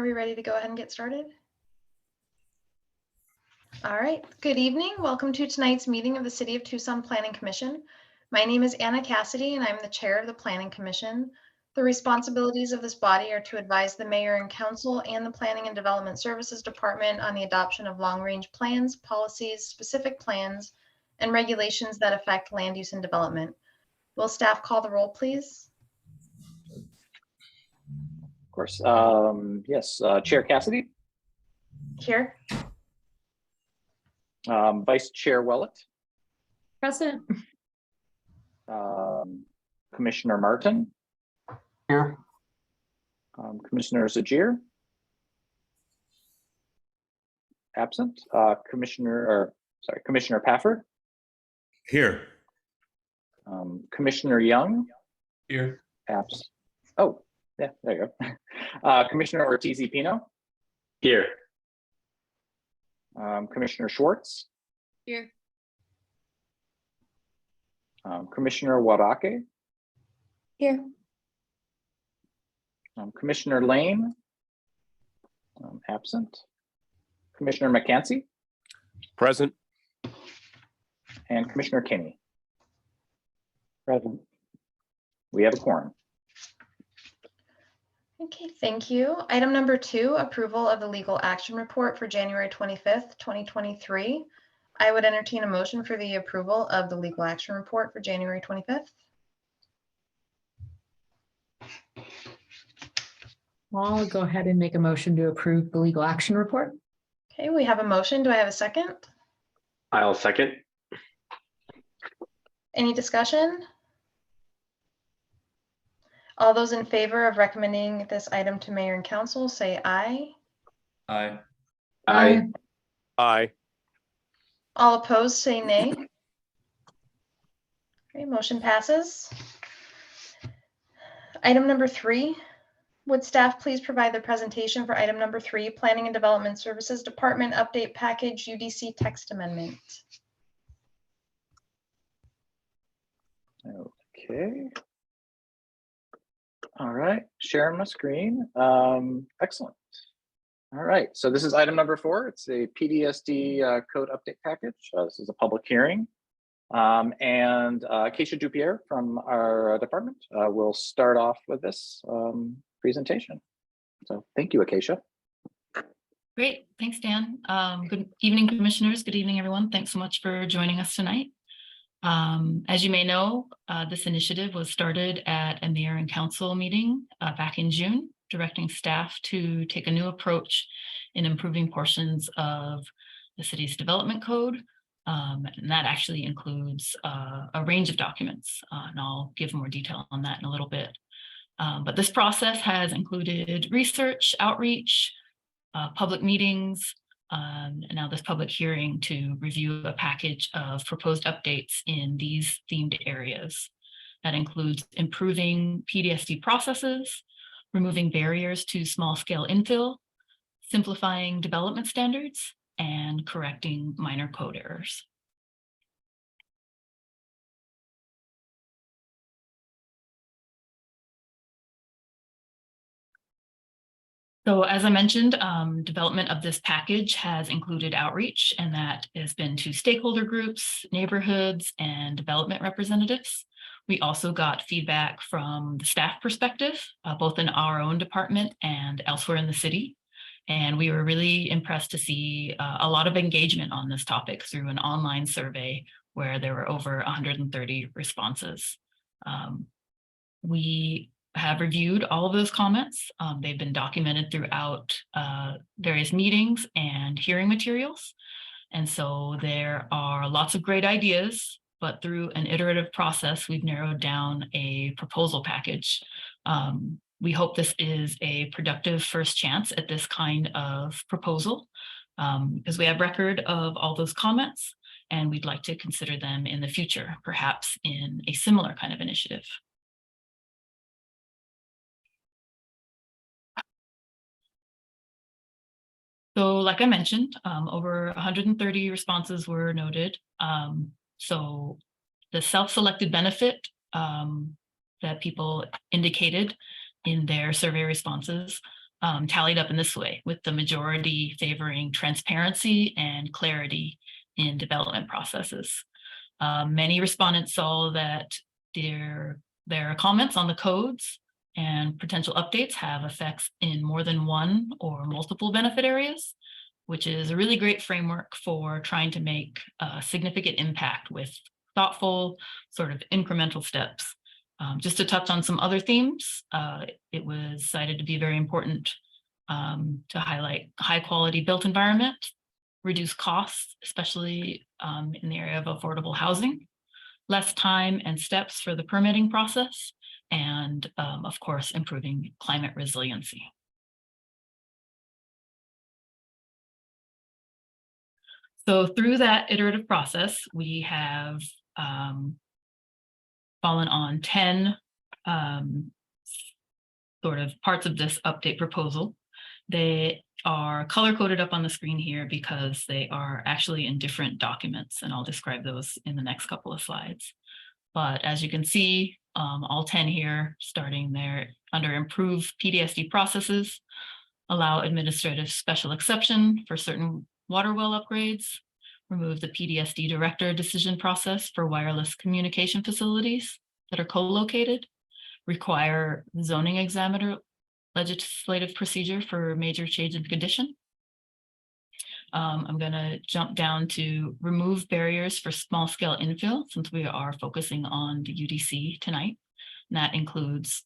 Are we ready to go ahead and get started? All right, good evening. Welcome to tonight's meeting of the City of Tucson Planning Commission. My name is Anna Cassidy and I'm the chair of the Planning Commission. The responsibilities of this body are to advise the mayor and council and the Planning and Development Services Department on the adoption of long-range plans, policies, specific plans, and regulations that affect land use and development. Will staff call the roll, please? Of course. Yes, Chair Cassidy. Here. Vice Chair Willett. Present. Commissioner Martin. Here. Commissioner Zajir. Absent. Commissioner Pafford. Here. Commissioner Young. Here. Absent. Oh, yeah, there you go. Commissioner Ortiz-Pino. Here. Commissioner Schwartz. Here. Commissioner Warake. Here. Commissioner Lane. Absent. Commissioner McCancy. Present. And Commissioner Kinney. Present. We have a quorum. Okay, thank you. Item number 2, approval of the legal action report for January 25th, 2023. I would entertain a motion for the approval of the legal action report for January 25th. I'll go ahead and make a motion to approve the legal action report. Okay, we have a motion. Do I have a second? I'll second. Any discussion? All those in favor of recommending this item to mayor and council say aye. Aye. Aye. Aye. All opposed say nay. Okay, motion passes. Item number 3, would staff please provide the presentation for item number 3, Planning and Development Services Department Update Package UDC Text Amendment. Okay. All right, sharing my screen. Excellent. All right, so this is item number 4. It's a PDSD code update package. This is a public hearing. And Acacia Dupierre from our department will start off with this presentation. So thank you, Acacia. Great, thanks, Dan. Good evening, commissioners. Good evening, everyone. Thanks so much for joining us tonight. As you may know, this initiative was started at a mayor and council meeting back in June, directing staff to take a new approach in improving portions of the city's development code. And that actually includes a range of documents, and I'll give more detail on that in a little bit. But this process has included research, outreach, public meetings, and now this public hearing to review a package of proposed updates in these themed areas. That includes improving PDSD processes, removing barriers to small-scale infill, simplifying development standards, and correcting minor code errors. So as I mentioned, development of this package has included outreach, and that has been to stakeholder groups, neighborhoods, and development representatives. We also got feedback from the staff perspective, both in our own department and elsewhere in the city. And we were really impressed to see a lot of engagement on this topic through an online survey where there were over 130 responses. We have reviewed all of those comments. They've been documented throughout various meetings and hearing materials. And so there are lots of great ideas, but through an iterative process, we've narrowed down a proposal package. We hope this is a productive first chance at this kind of proposal because we have record of all those comments and we'd like to consider them in the future, perhaps in a similar kind of initiative. So like I mentioned, over 130 responses were noted. So the self-selected benefit that people indicated in their survey responses tallied up in this way, with the majority favoring transparency and clarity in development processes. Many respondents saw that their comments on the codes and potential updates have effects in more than one or multiple benefit areas, which is a really great framework for trying to make a significant impact with thoughtful sort of incremental steps. Just to touch on some other themes, it was cited to be very important to highlight high quality built environment, reduce costs, especially in the area of affordable housing, less time and steps for the permitting process, and of course, improving climate resiliency. So through that iterative process, we have fallen on 10 sort of parts of this update proposal. They are color coded up on the screen here because they are actually in different documents, and I'll describe those in the next couple of slides. But as you can see, all 10 here, starting there under improved PDSD processes, allow administrative special exception for certain water well upgrades, remove the PDSD director decision process for wireless communication facilities that are co-located, require zoning examiner legislative procedure for major change in condition. I'm going to jump down to remove barriers for small scale infill, since we are focusing on the UDC tonight. And that includes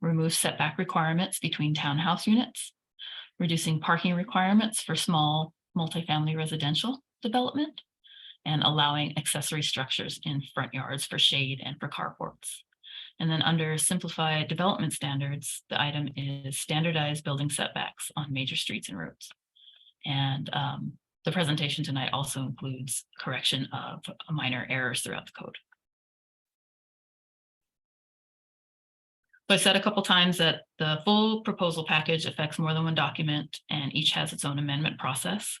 remove setback requirements between townhouse units, reducing parking requirements for small multifamily residential development, and allowing accessory structures in front yards for shade and for carports. And then under simplified development standards, the item is standardized building setbacks on major streets and roads. And the presentation tonight also includes correction of minor errors throughout the code. So I said a couple times that the full proposal package affects more than one document, and each has its own amendment process.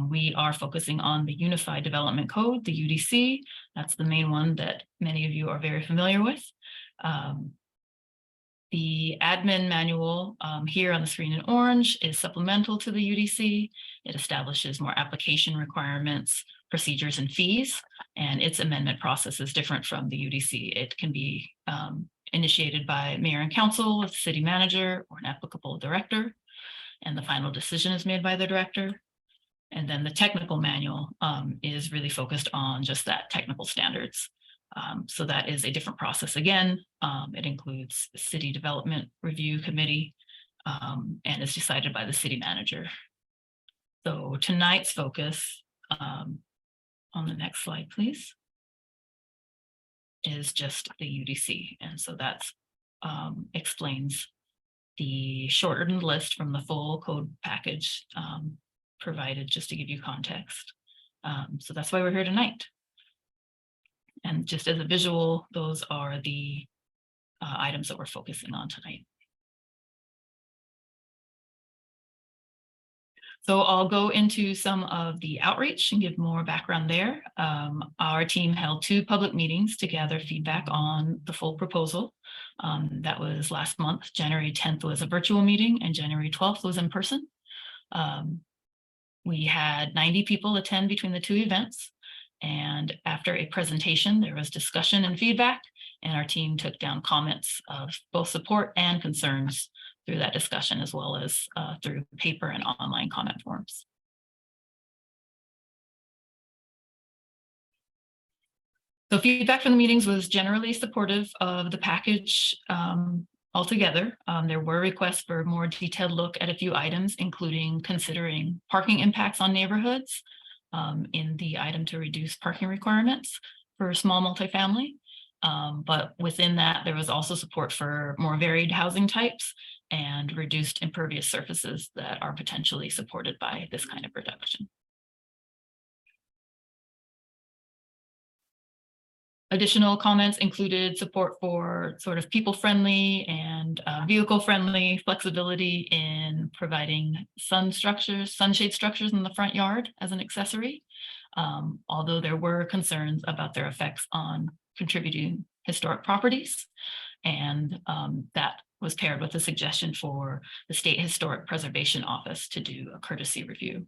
We are focusing on the Unified Development Code, the UDC. That's the main one that many of you are very familiar with. The admin manual here on the screen in orange is supplemental to the UDC. It establishes more application requirements, procedures, and fees, and its amendment process is different from the UDC. It can be initiated by mayor and council, the city manager, or an applicable director, and the final decision is made by the director. And then the technical manual is really focused on just that technical standards. So that is a different process again. It includes the City Development Review Committee and is decided by the city manager. So tonight's focus, on the next slide, please, is just the UDC. And so that explains the shortened list from the full code package provided, just to give you context. So that's why we're here tonight. And just as a visual, those are the items that we're focusing on tonight. So I'll go into some of the outreach and give more background there. Our team held 2 public meetings to gather feedback on the full proposal. That was last month. January 10th was a virtual meeting and January 12th was in person. We had 90 people attend between the 2 events. And after a presentation, there was discussion and feedback, and our team took down comments of both support and concerns through that discussion, as well as through paper and online comment forms. So feedback from the meetings was generally supportive of the package altogether. There were requests for a more detailed look at a few items, including considering parking impacts on neighborhoods in the item to reduce parking requirements for small multifamily. But within that, there was also support for more varied housing types and reduced impervious surfaces that are potentially supported by this kind of reduction. Additional comments included support for sort of people-friendly and vehicle-friendly flexibility in providing sunshade structures in the front yard as an accessory, although there were concerns about their effects on contributing historic properties. And that was paired with a suggestion for the State Historic Preservation Office to do a courtesy review.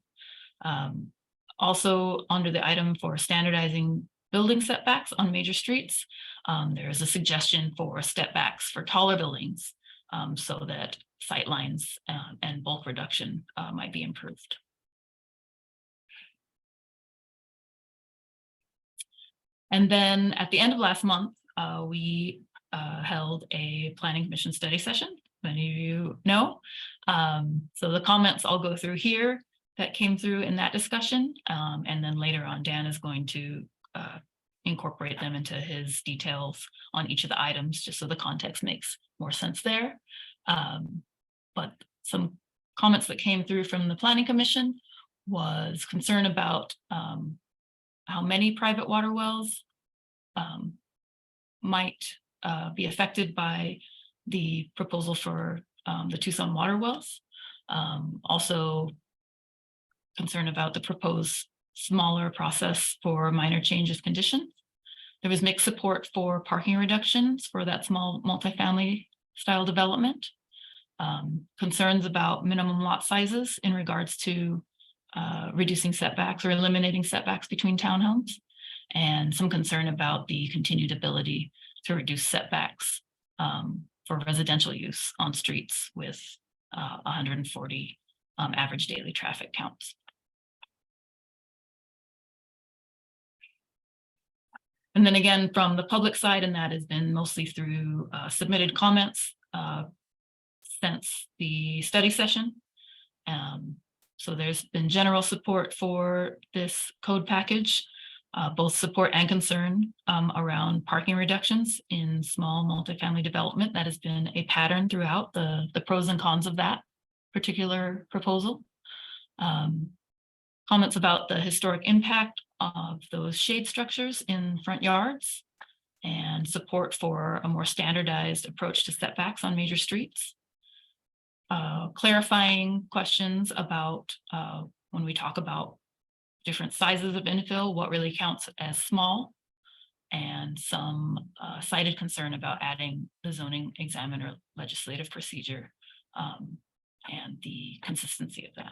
Also, under the item for standardizing building setbacks on major streets, there is a suggestion for step backs for taller buildings so that sightlines and bulk reduction might be improved. And then at the end of last month, we held a Planning Commission study session, many of you know. So the comments I'll go through here that came through in that discussion. And then later on, Dan is going to incorporate them into his details on each of the items, just so the context makes more sense there. But some comments that came through from the Planning Commission was concern about how many private water wells might be affected by the proposal for the Tucson water wells. Also concern about the proposed smaller process for minor changes conditions. There was mixed support for parking reductions for that small multifamily style development. Concerns about minimum lot sizes in regards to reducing setbacks or eliminating setbacks between townhomes, and some concern about the continued ability to reduce setbacks for residential use on streets with 140 average daily traffic counts. And then again, from the public side, and that has been mostly through submitted comments since the study session. So there's been general support for this code package, both support and concern around parking reductions in small multifamily development. That has been a pattern throughout the pros and cons of that particular proposal. Comments about the historic impact of those shade structures in front yards, and support for a more standardized approach to setbacks on major streets. Clarifying questions about when we talk about different sizes of infill, what really counts as small, and some cited concern about adding the zoning examiner legislative procedure and the consistency of that.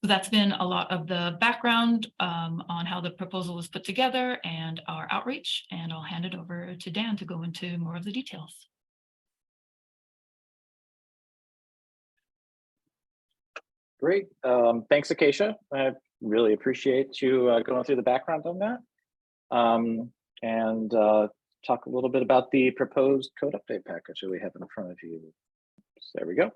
So that's been a lot of the background on how the proposal was put together and our outreach, and I'll hand it over to Dan to go into more of the details. Great. Thanks, Acacia. I really appreciate you going through the background on that. And talk a little bit about the proposed code update package that we have in front of you. So there we go.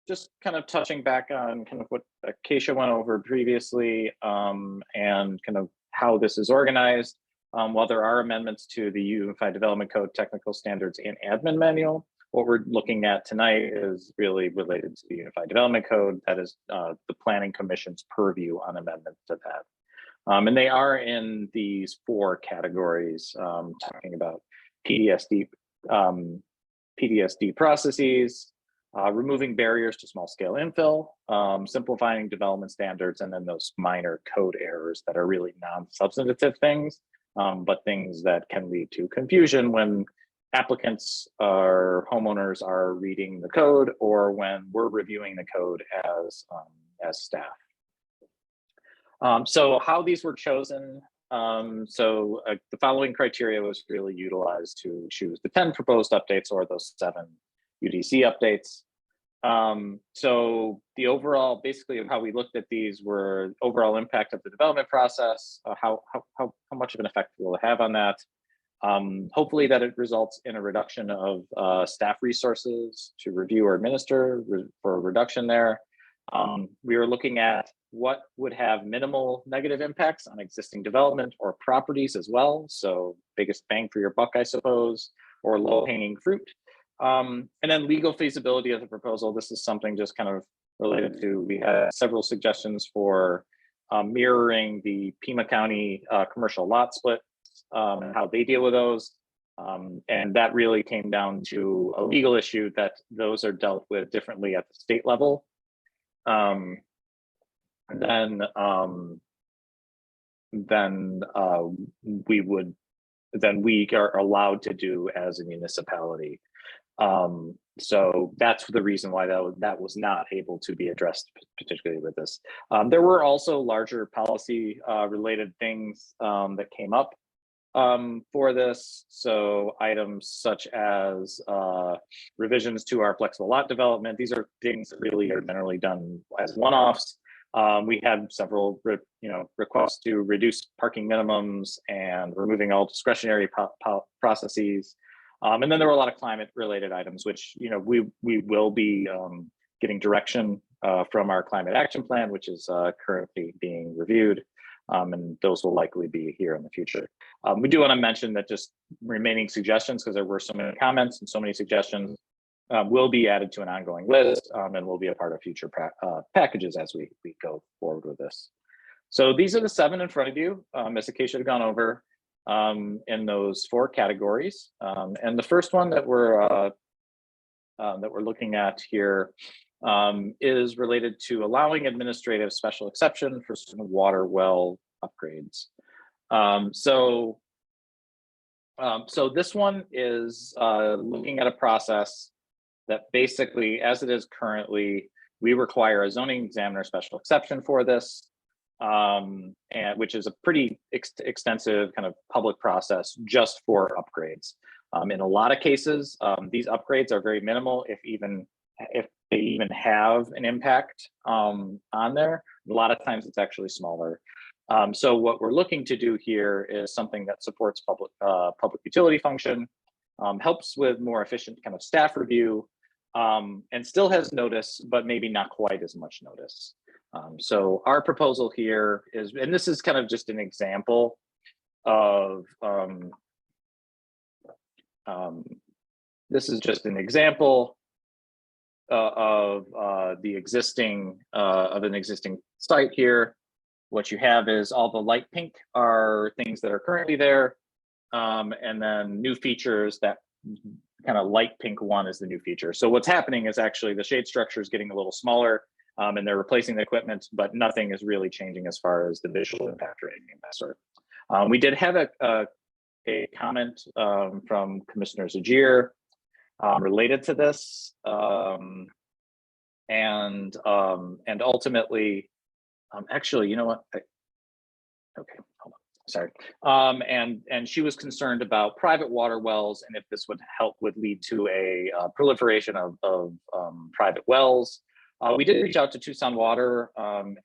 Just kind of touching back on kind of what Acacia went over previously and kind of how this is organized. While there are amendments to the Unified Development Code technical standards and admin manual, what we're looking at tonight is really related to the Unified Development Code. That is the Planning Commission's purview on amendments to that. And they are in these 4 categories, talking about PDSD processes, removing barriers to small scale infill, simplifying development standards, and then those minor code errors that are really non-substantive things, but things that can lead to confusion when applicants or homeowners are reading the code, or when we're reviewing the code as staff. So how these were chosen. The following criteria was really utilized to choose the 10 proposed updates or those 7 UDC updates. So the overall, basically, of how we looked at these were overall impact of the development process, how much of an effect will it have on that. Hopefully that it results in a reduction of staff resources to review or administer for a reduction there. We are looking at what would have minimal negative impacts on existing development or properties as well. So biggest bang for your buck, I suppose, or low hanging fruit. And then legal feasibility of the proposal. This is something just kind of related to, we had several suggestions for mirroring the Pima County commercial lot split, and how they deal with those. And that really came down to a legal issue that those are dealt with differently at the state level. Then we would we are allowed to do as a municipality. So that's the reason why that was not able to be addressed, particularly with this. There were also larger policy related things that came up for this. So items such as revisions to our flexible lot development. These are things that really are generally done as one-offs. We had several, requests to reduce parking minimums and removing all discretionary processes. And then there were a lot of climate-related items, which we will be getting direction from our climate action plan, which is currently being reviewed, and those will likely be here in the future. We do want to mention that just remaining suggestions, because there were so many comments and so many suggestions, will be added to an ongoing list and will be a part of future packages as we go forward with this. So these are the 7 in front of you, as Acacia had gone over in those 4 categories. And the first one that we're looking at here is related to allowing administrative special exception for certain water well upgrades. So this one is looking at a process that basically, as it is currently, we require a zoning examiner special exception for this, and which is a pretty extensive kind of public process just for upgrades. In a lot of cases, these upgrades are very minimal, if they even have an impact on there. A lot of times it's actually smaller. So what we're looking to do here is something that supports public utility function, helps with more efficient kind of staff review, and still has notice, but maybe not quite as much notice. So our proposal here is, and this is kind of just an example of, this is just an example of the existing, of an existing site here. What you have is all the light pink are things that are currently there, and then new features. That kind of light pink one is the new feature. So what's happening is actually the shade structure is getting a little smaller, and they're replacing the equipment, but nothing is really changing as far as the visual impact or anything of that sort. We did have a comment from Commissioner Zagier related to this, and ultimately, actually, you know what? Okay, hold on. Sorry. And she was concerned about private water wells and if this would lead to a proliferation of private wells. We did reach out to Tucson Water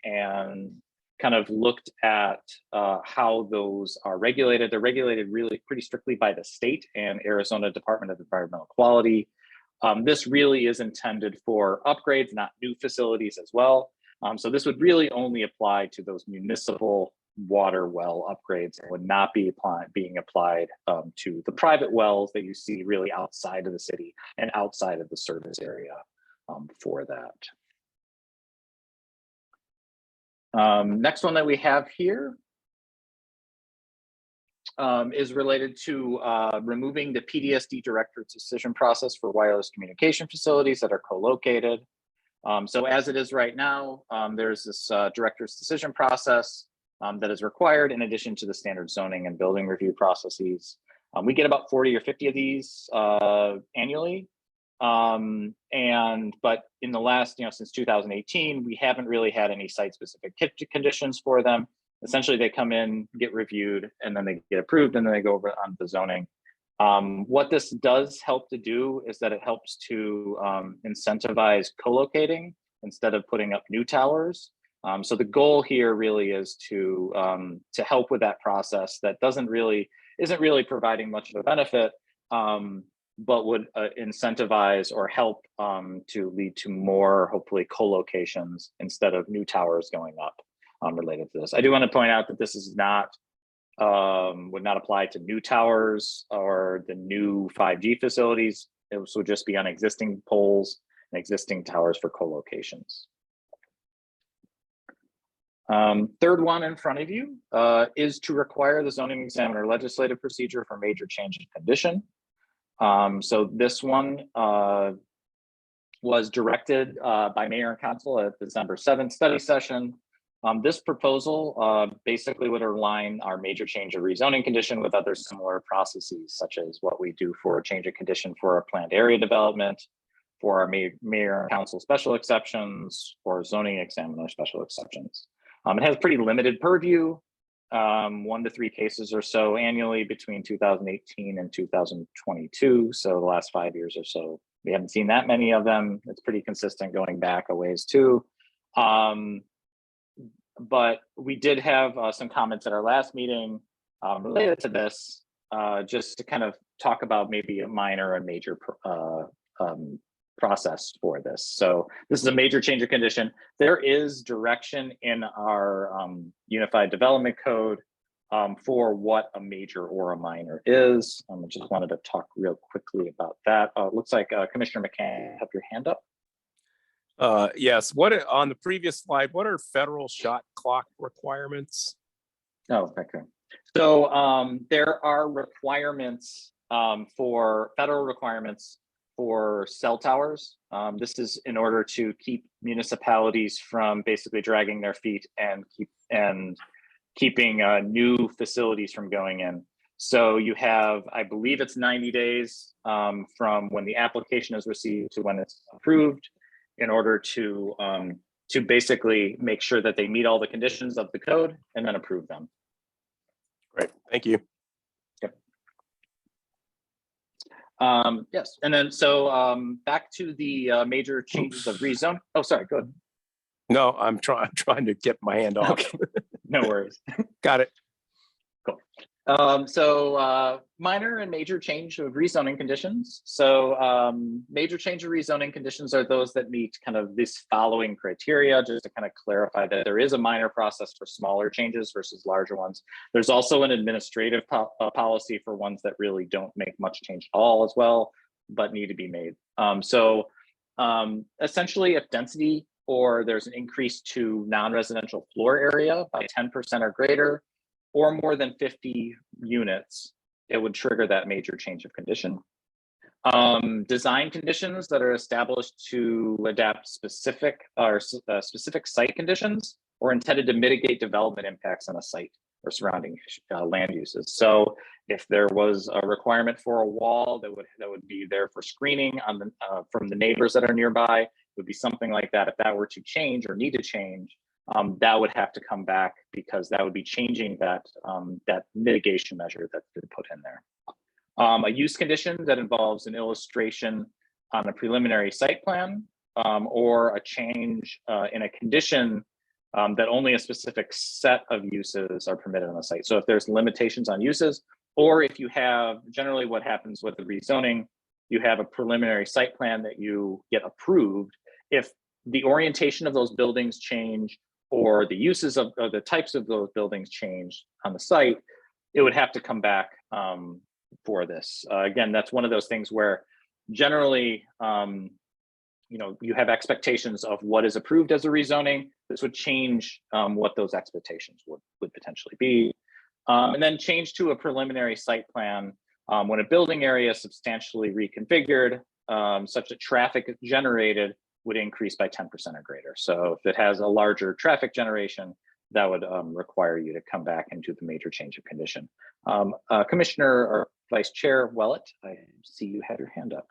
and kind of looked at how those are regulated. They're regulated really pretty strictly by the state and Arizona Department of Environmental Quality. This really is intended for upgrades, not new facilities as well. So this would really only apply to those municipal water well upgrades and would not be being applied to the private wells that you see really outside of the city and outside of the service area for that. Next one that we have here is related to removing the PDSD director's decision process for wireless communication facilities that are co-located. So as it is right now, there's this director's decision process that is required in addition to the standard zoning and building review processes. We get about 40 or 50 of these annually. But in the last, since 2018, we haven't really had any site-specific conditions for them. Essentially, they come in, get reviewed, and then they get approved, and then they go over on the zoning. What this does help to do is that it helps to incentivize co-locating instead of putting up new towers. So the goal here really is to help with that process that isn't really providing much of a benefit, but would incentivize or help to lead to more, hopefully, co-locations instead of new towers going up related to this. I do want to point out that this is not would not apply to new towers or the new 5G facilities. It would just be on existing poles and existing towers for co-locations. Third one in front of you is to require the zoning examiner legislative procedure for major change in condition. So this one was directed by Mayor and Council at the December 7th study session. This proposal basically would align our major change of rezoning condition with other similar processes, such as what we do for a change of condition for a planned area development, for our mayor and council special exceptions, or zoning examiner special exceptions. It has pretty limited purview, 1 to 3 cases or so annually between 2018 and 2022. So the last 5 years or so, we haven't seen that many of them. It's pretty consistent going back a ways too. But we did have some comments at our last meeting related to this, just to kind of talk about maybe a minor and major process for this. So this is a major change of condition. There is direction in our Unified Development Code for what a major or a minor is. I just wanted to talk real quickly about that. Looks like Commissioner McCann, have your hand up. Yes, on the previous slide, what are federal shot clock requirements? Oh, okay. So there are requirements for federal requirements for cell towers. This is in order to keep municipalities from basically dragging their feet and keeping new facilities from going in. So you have, I believe it's 90 days from when the application is received to when it's approved, in order to basically make sure that they meet all the conditions of the code and then approve them. Great, thank you. Yep. Yes, and then so back to the major changes of rezone. Oh, sorry, go ahead. No, I'm trying to get my hand off. Okay, no worries. Got it. Cool. So minor and major change of rezoning conditions. So major change of rezoning conditions are those that meet kind of this following criteria, just to kind of clarify that there is a minor process for smaller changes versus larger ones. There's also an administrative policy for ones that really don't make much change at all as well, but need to be made. Essentially, if density or there's an increase to non-residential floor area by 10% or greater, or more than 50 units, it would trigger that major change of condition. Design conditions that are established to adapt specific site conditions or intended to mitigate development impacts on a site or surrounding land uses. So if there was a requirement for a wall that would be there for screening on the, from the neighbors that are nearby, it would be something like that. If that were to change or need to change, that would have to come back, because that would be changing that that mitigation measure that's been put in there. A use condition that involves an illustration on a preliminary site plan, or a change in a condition that only a specific set of uses are permitted on the site. So if there's limitations on uses, or if you have, generally what happens with the rezoning, you have a preliminary site plan that you get approved. If the orientation of those buildings change, or the uses of the types of those buildings change on the site, it would have to come back for this. Again, that's one of those things where generally, you know, you have expectations of what is approved as a rezoning. This would change what those expectations would potentially be. And then change to a preliminary site plan when a building area is substantially reconfigured, such that traffic generated would increase by 10% or greater. So if it has a larger traffic generation, that would require you to come back into the major change of condition. Commissioner or Vice Chair Willett, I see you had your hand up.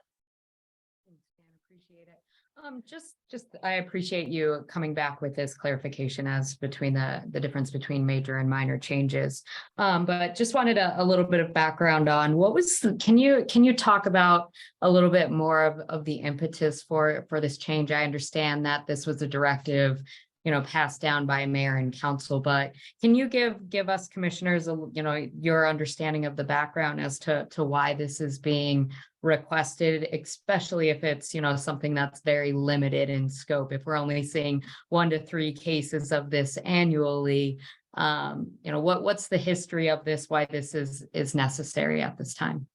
Thanks, Dan, appreciate it. I appreciate you coming back with this clarification as between the difference between major and minor changes. But just wanted a little bit of background on what was, can you talk about a little bit more of the impetus for this change? I understand that this was a directive, you know, passed down by mayor and council, but can you give us commissioners, you know, your understanding of the background as to why this is being requested, especially if it's, you know, something that's very limited in scope? If we're only seeing 1 to 3 cases of this annually, you know, what's the history of this, why this is necessary at this time?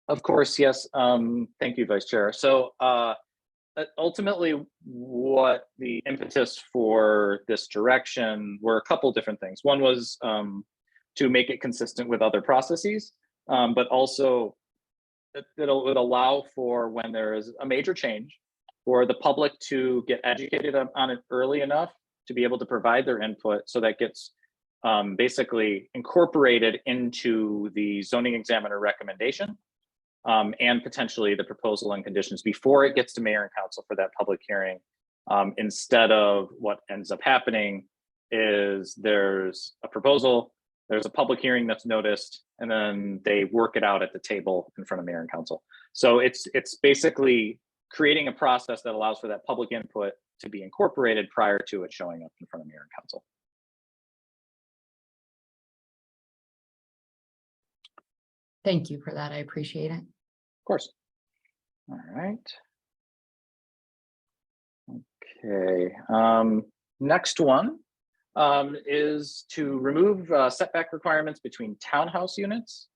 Of course, yes. Thank you, Vice Chair. So ultimately, what the impetus for this direction were a couple different things. One was to make it consistent with other processes, but also it would allow for, when there is a major change, for the public to get educated on it early enough to be able to provide their input, so that gets basically incorporated into the zoning examiner recommendation and potentially the proposal and conditions before it gets to mayor and council for that public hearing. Instead of what ends up happening is there's a proposal, there's a public hearing that's noticed, and then they work it out at the table in front of mayor and council. So it's basically creating a process that allows for that public input to be incorporated prior to it showing up in front of mayor and council. Thank you for that. I appreciate it. Of course. All right. Okay. Next one is to remove setback requirements between townhouse units.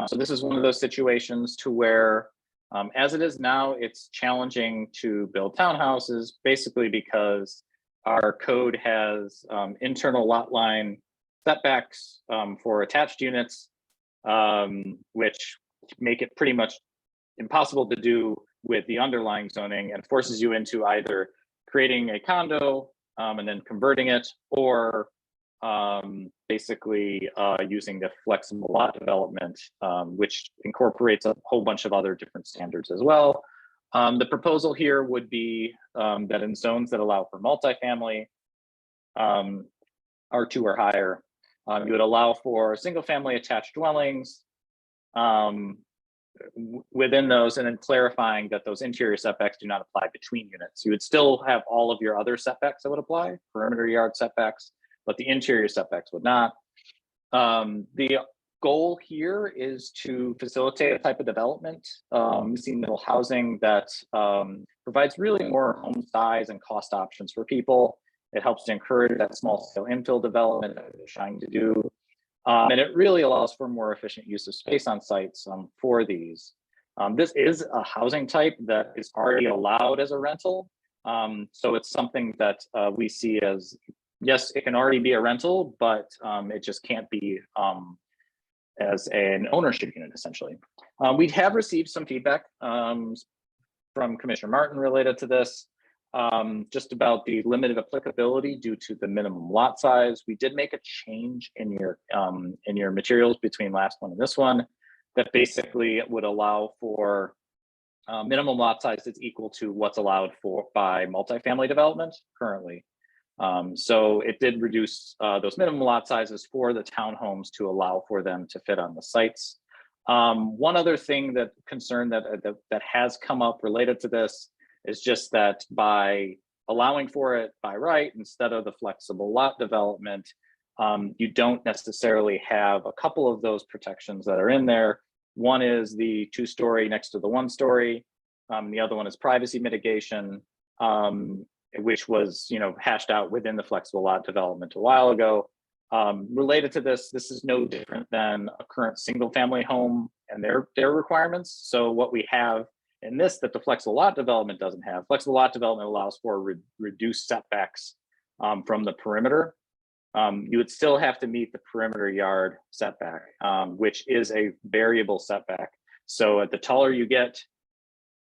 So this is one of those situations to where, as it is now, it's challenging to build townhouses, basically because our code has internal lot line setbacks for attached units, which make it pretty much impossible to do with the underlying zoning, and forces you into either creating a condo and then converting it, or basically using the flexible lot development, which incorporates a whole bunch of other different standards as well. The proposal here would be that in zones that allow for multifamily, R2 or higher, you would allow for single family attached dwellings within those, and then clarifying that those interior setbacks do not apply between units. You would still have all of your other setbacks that would apply, perimeter yard setbacks, but the interior setbacks would not. The goal here is to facilitate a type of development, missing middle housing that provides really more home size and cost options for people. It helps to encourage that small scale infill development that we're trying to do. And it really allows for more efficient use of space on sites for these. This is a housing type that is already allowed as a rental. So it's something that we see as, yes, it can already be a rental, but it just can't be as an ownership unit, essentially. We have received some feedback from Commissioner Martin related to this. Just about the limited applicability due to the minimum lot size. We did make a change in your materials between last one and this one that basically would allow for minimum lot size that's equal to what's allowed for by multifamily development currently. So it did reduce those minimum lot sizes for the townhomes to allow for them to fit on the sites. One other thing that has come up related to this is just that by allowing for it by right instead of the flexible lot development, you don't necessarily have a couple of those protections that are in there. One is the 2-story next to the 1-story. The other one is privacy mitigation, which was hashed out within the flexible lot development a while ago. Related to this is no different than a current single family home and their requirements. So what we have in this that the flexible lot development doesn't have. Flexible lot development allows for reduced setbacks from the perimeter. You would still have to meet the perimeter yard setback, which is a variable setback. So the taller you get,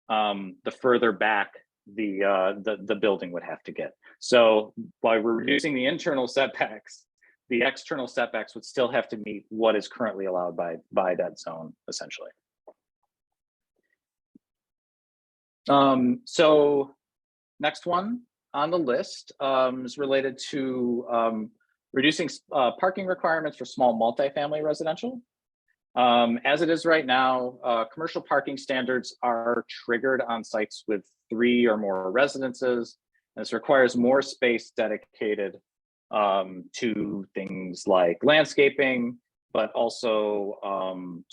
the further back the building would have to get. So while we're reducing the internal setbacks, the external setbacks would still have to meet what is currently allowed by that zone, essentially. So next one on the list is related to reducing parking requirements for small multifamily residential. As it is right now, commercial parking standards are triggered on sites with 3 or more residences. This requires more space dedicated to things like landscaping, but also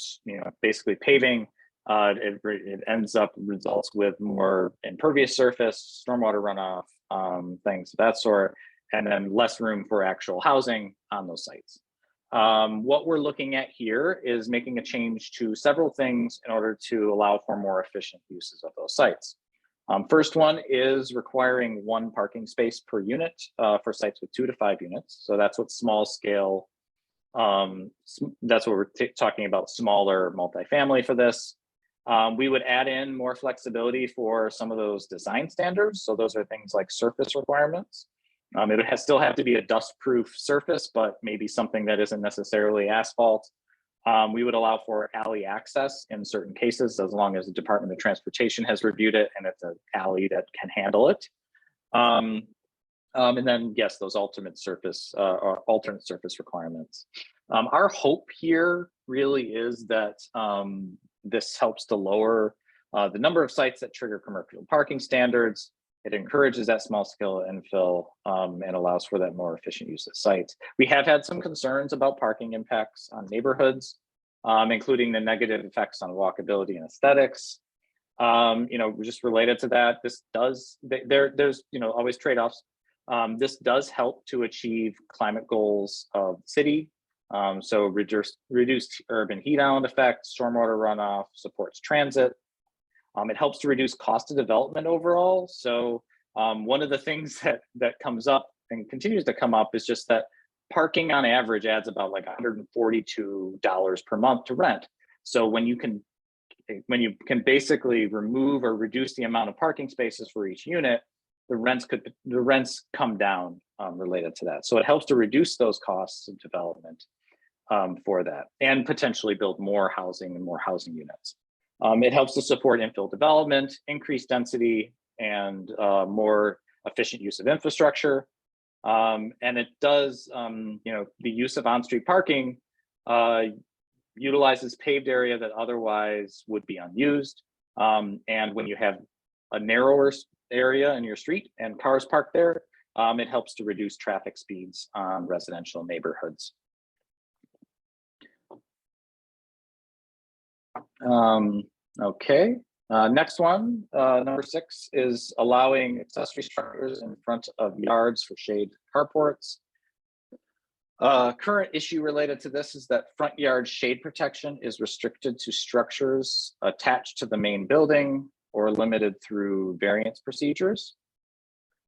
basically paving. It ends up results with more impervious surface, stormwater runoff, things of that sort, and then less room for actual housing on those sites. What we're looking at here is making a change to several things in order to allow for more efficient uses of those sites. First one is requiring 1 parking space per unit for sites with 2 to 5 units. So that's what small scale, that's what we're talking about, smaller multifamily for this. We would add in more flexibility for some of those design standards. So those are things like surface requirements. It has still have to be a dust-proof surface, but maybe something that isn't necessarily asphalt. We would allow for alley access in certain cases, as long as the Department of Transportation has reviewed it and it's an alley that can handle it. And then, yes, those alternate surface requirements. Our hope here really is that this helps to lower the number of sites that trigger commercial parking standards. It encourages that small scale infill and allows for that more efficient use of sites. We have had some concerns about parking impacts on neighborhoods, including the negative effects on walkability and aesthetics. Just related to that, this does, there's always trade-offs. This does help to achieve climate goals of the city. So reduced urban heat island effect, stormwater runoff, supports transit. It helps to reduce cost of development overall. So one of the things that comes up and continues to come up is just that parking on average adds about like $142 per month to rent. So when you can basically remove or reduce the amount of parking spaces for each unit, the rents come down related to that. So it helps to reduce those costs of development for that, and potentially build more housing and more housing units. It helps to support infill development, increased density, and more efficient use of infrastructure. And it does, the use of on-street parking utilizes paved area that otherwise would be unused. And when you have a narrower area in your street and cars parked there, it helps to reduce traffic speeds on residential neighborhoods. Okay, next one, number 6 is allowing accessory structures in front of yards for shade carports. Current issue related to this is that front yard shade protection is restricted to structures attached to the main building or limited through variance procedures.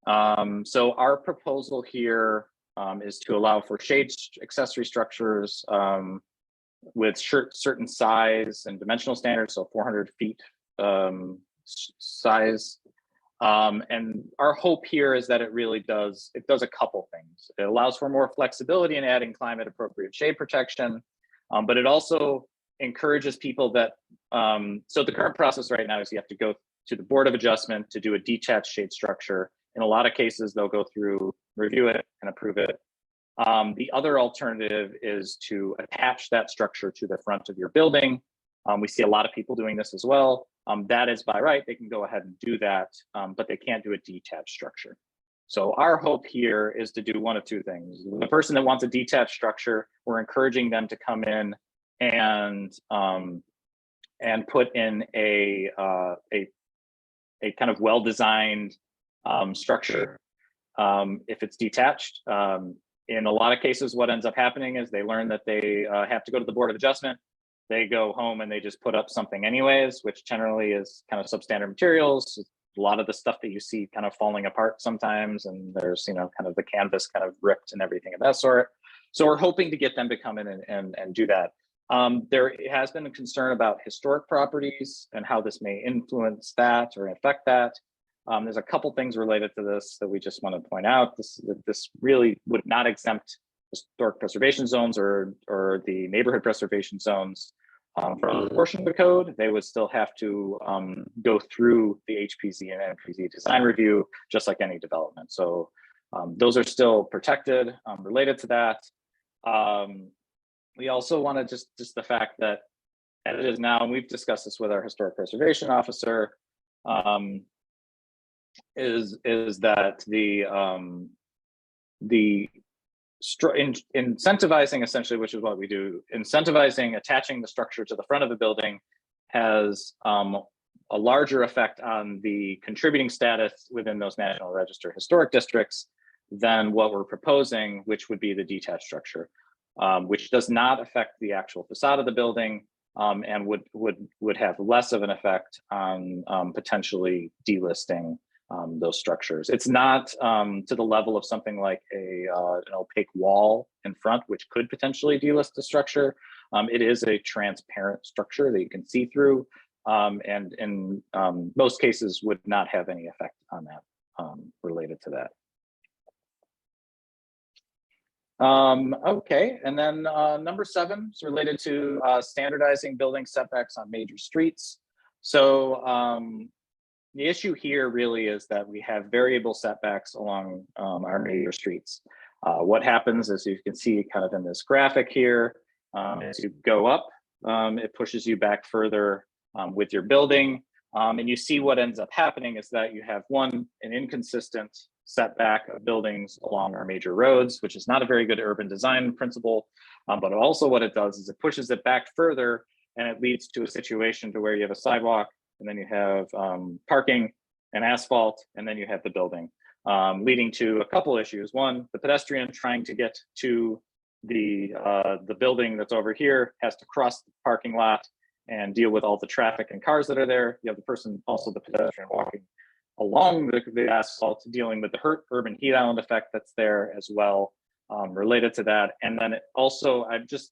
So our proposal here is to allow for shade accessory structures with certain size and dimensional standards, so 400 feet size. And our hope here is that it does a couple things. It allows for more flexibility in adding climate appropriate shade protection, but it also encourages people that, so the current process right now is you have to go to the Board of Adjustment to do a detached shade structure. In a lot of cases, they'll go through, review it and approve it. The other alternative is to attach that structure to the front of your building. We see a lot of people doing this as well. That is by right, they can go ahead and do that, but they can't do a detached structure. So our hope here is to do one of two things. The person that wants a detached structure, we're encouraging them to come in and put in a kind of well-designed structure. If it's detached, in a lot of cases, what ends up happening is they learn that they have to go to the Board of Adjustment. They go home and they just put up something anyways, which generally is kind of substandard materials. A lot of the stuff that you see kind of falling apart sometimes, and there's, kind of the canvas kind of ripped and everything of that sort. So we're hoping to get them to come in and do that. There has been a concern about historic properties and how this may influence that or affect that. There's a couple things related to this that we just want to point out. This really would not exempt historic preservation zones or the neighborhood preservation zones from the portion of the code. They would still have to go through the HPZ and NPZ design review, just like any development. So those are still protected related to that. We also want to just the fact that as it is now, and we've discussed this with our historic preservation officer, is that incentivizing, essentially, which is what we do, incentivizing attaching the structure to the front of the building has a larger effect on the contributing status within those National Register historic districts than what we're proposing, which would be the detached structure, which does not affect the actual facade of the building, and would have less of an effect on potentially delisting those structures. It's not to the level of something like an opaque wall in front, which could potentially delist the structure. It is a transparent structure that you can see through, and in most cases would not have any effect on that related to that. Okay, and then number 7 is related to standardizing building setbacks on major streets. So the issue here really is that we have variable setbacks along our major streets. What happens, as you can see kind of in this graphic here, as you go up, it pushes you back further with your building. And you see what ends up happening is that you have an inconsistent setback of buildings along our major roads, which is not a very good urban design principle. But also what it does is it pushes it back further, and it leads to a situation to where you have a sidewalk, and then you have parking and asphalt, and then you have the building, leading to a couple issues. One, the pedestrian trying to get to the building that's over here has to cross the parking lot and deal with all the traffic and cars that are there. You have the person, also the pedestrian, walking along the asphalt, dealing with the urban heat island effect that's there as well, related to that. And then also, I've just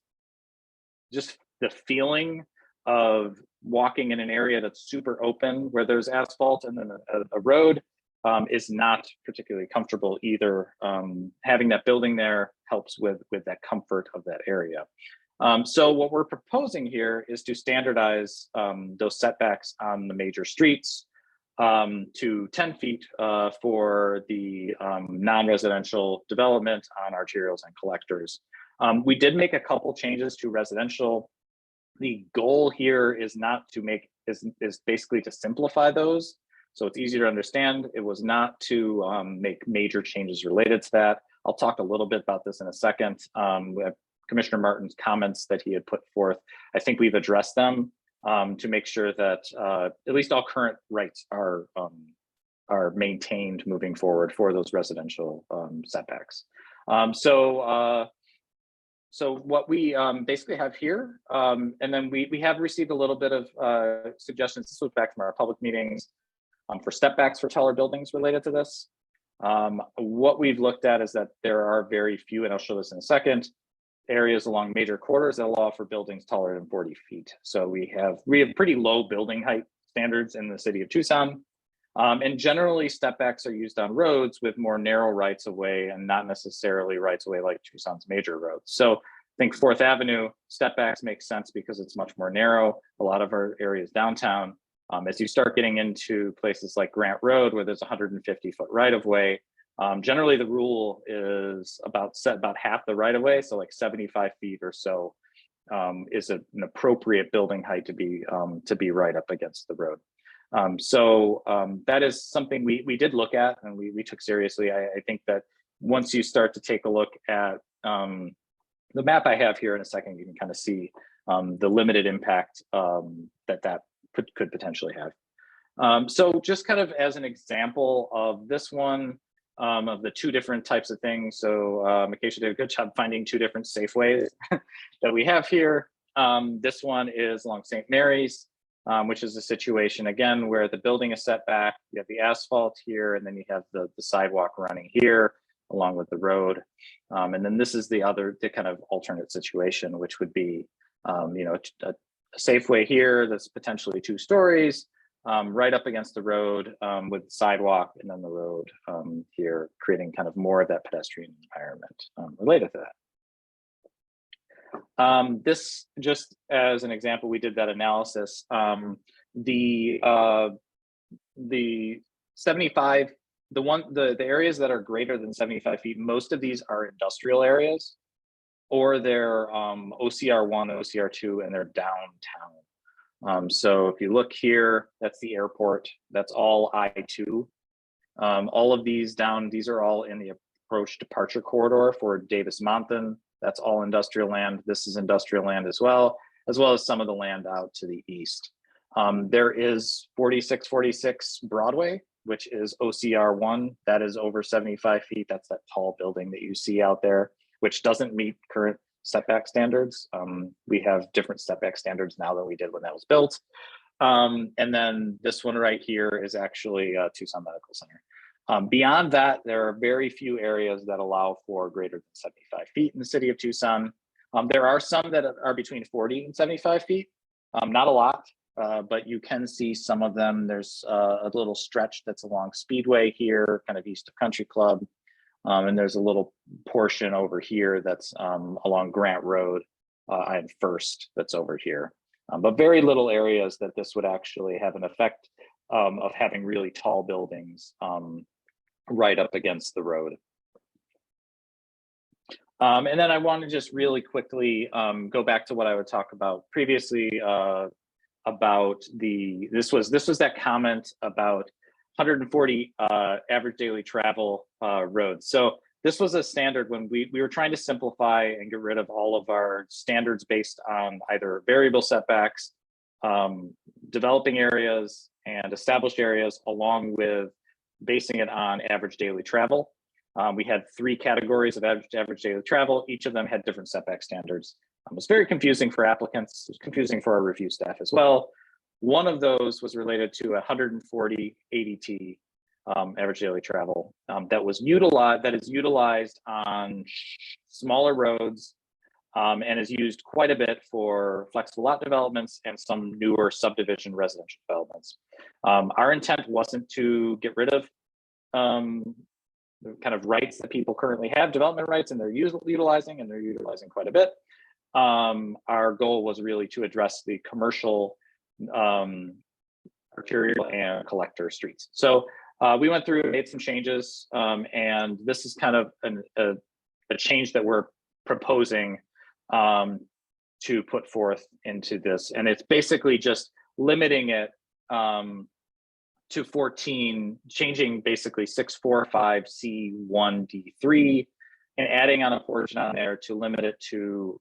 the feeling of walking in an area that's super open where there's asphalt and then a road is not particularly comfortable either. Having that building there helps with that comfort of that area. So what we're proposing here is to standardize those setbacks on the major streets to 10 feet for the non-residential development on arterials and collectors. We did make a couple changes to residential. The goal here is not to make, is basically to simplify those, so it's easier to understand. It was not to make major changes related to that. I'll talk a little bit about this in a second. We have Commissioner Martin's comments that he had put forth. I think we've addressed them to make sure that at least all current rights are maintained moving forward for those residential setbacks. So what we basically have here, and then we have received a little bit of suggestions. This was back from our public meetings for step backs for taller buildings related to this. What we've looked at is that there are very few, and I'll show this in a second, areas along major corridors that allow for buildings taller than 40 feet. So we have pretty low building height standards in the city of Tucson. And generally step backs are used on roads with more narrow rights of way and not necessarily rights of way like Tucson's major roads. So I think 4th Avenue step backs make sense because it's much more narrow. A lot of our areas downtown, as you start getting into places like Grant Road, where there's 150-foot right of way, generally the rule is about half the right of way. So like 75 feet or so is an appropriate building height to be right up against the road. So that is something we did look at and we took seriously. I think that once you start to take a look at the map I have here in a second, you can kind of see the limited impact that could potentially have. So just kind of as an example of this one, of the 2 different types of things. So Acacia did a good job finding 2 different safe ways that we have here. This one is along St. Mary's, which is a situation again where the building is set back. You have the asphalt here, and then you have the sidewalk running here along with the road. And then this is the kind of alternate situation, which would be a safe way here that's potentially 2 stories, right up against the road with the sidewalk, and then the road here, creating kind of more of that pedestrian environment related to that. This, just as an example, we did that analysis. The 75, the areas that are greater than 75 feet, most of these are industrial areas, or they're OCR1, OCR2, and they're downtown. So if you look here, that's the airport. That's all I-2. All of these these are all in the approach departure corridor for Davis-Monthan. That's all industrial land. This is industrial land as well as some of the land out to the east. There is 4646 Broadway, which is OCR1. That is over 75 feet. That's that tall building that you see out there, which doesn't meet current setback standards. We have different setback standards now than we did when that was built. And then this one right here is actually Tucson Medical Center. Beyond that, there are very few areas that allow for greater than 75 feet in the city of Tucson. There are some that are between 40 and 75 feet, not a lot, but you can see some of them. There's a little stretch that's along Speedway here, kind of east of Country Club. And there's a little portion over here that's along Grant Road and First that's over here. But very little areas that this would actually have an effect of having really tall buildings right up against the road. And then I want to just really quickly go back to what I would talk about previously about this was that comment about 140 average daily travel roads. So this was a standard when we were trying to simplify and get rid of all of our standards based on either variable setbacks, developing areas and established areas, along with basing it on average daily travel. We had 3 categories of average daily travel. Each of them had different setback standards. It was very confusing for applicants. It was confusing for our review staff as well. One of those was related to 140 ADT average daily travel that is utilized on smaller roads and is used quite a bit for flexible lot developments and some newer subdivision residential developments. Our intent wasn't to get rid of the kind of rights that people currently have, development rights, and they're utilizing quite a bit. Our goal was really to address the commercial arterial and collector streets. So we went through and made some changes, and this is kind of a change that we're proposing to put forth into this. And it's basically just limiting it to 14, changing basically 645C1D3 and adding on a portion on there to limit it to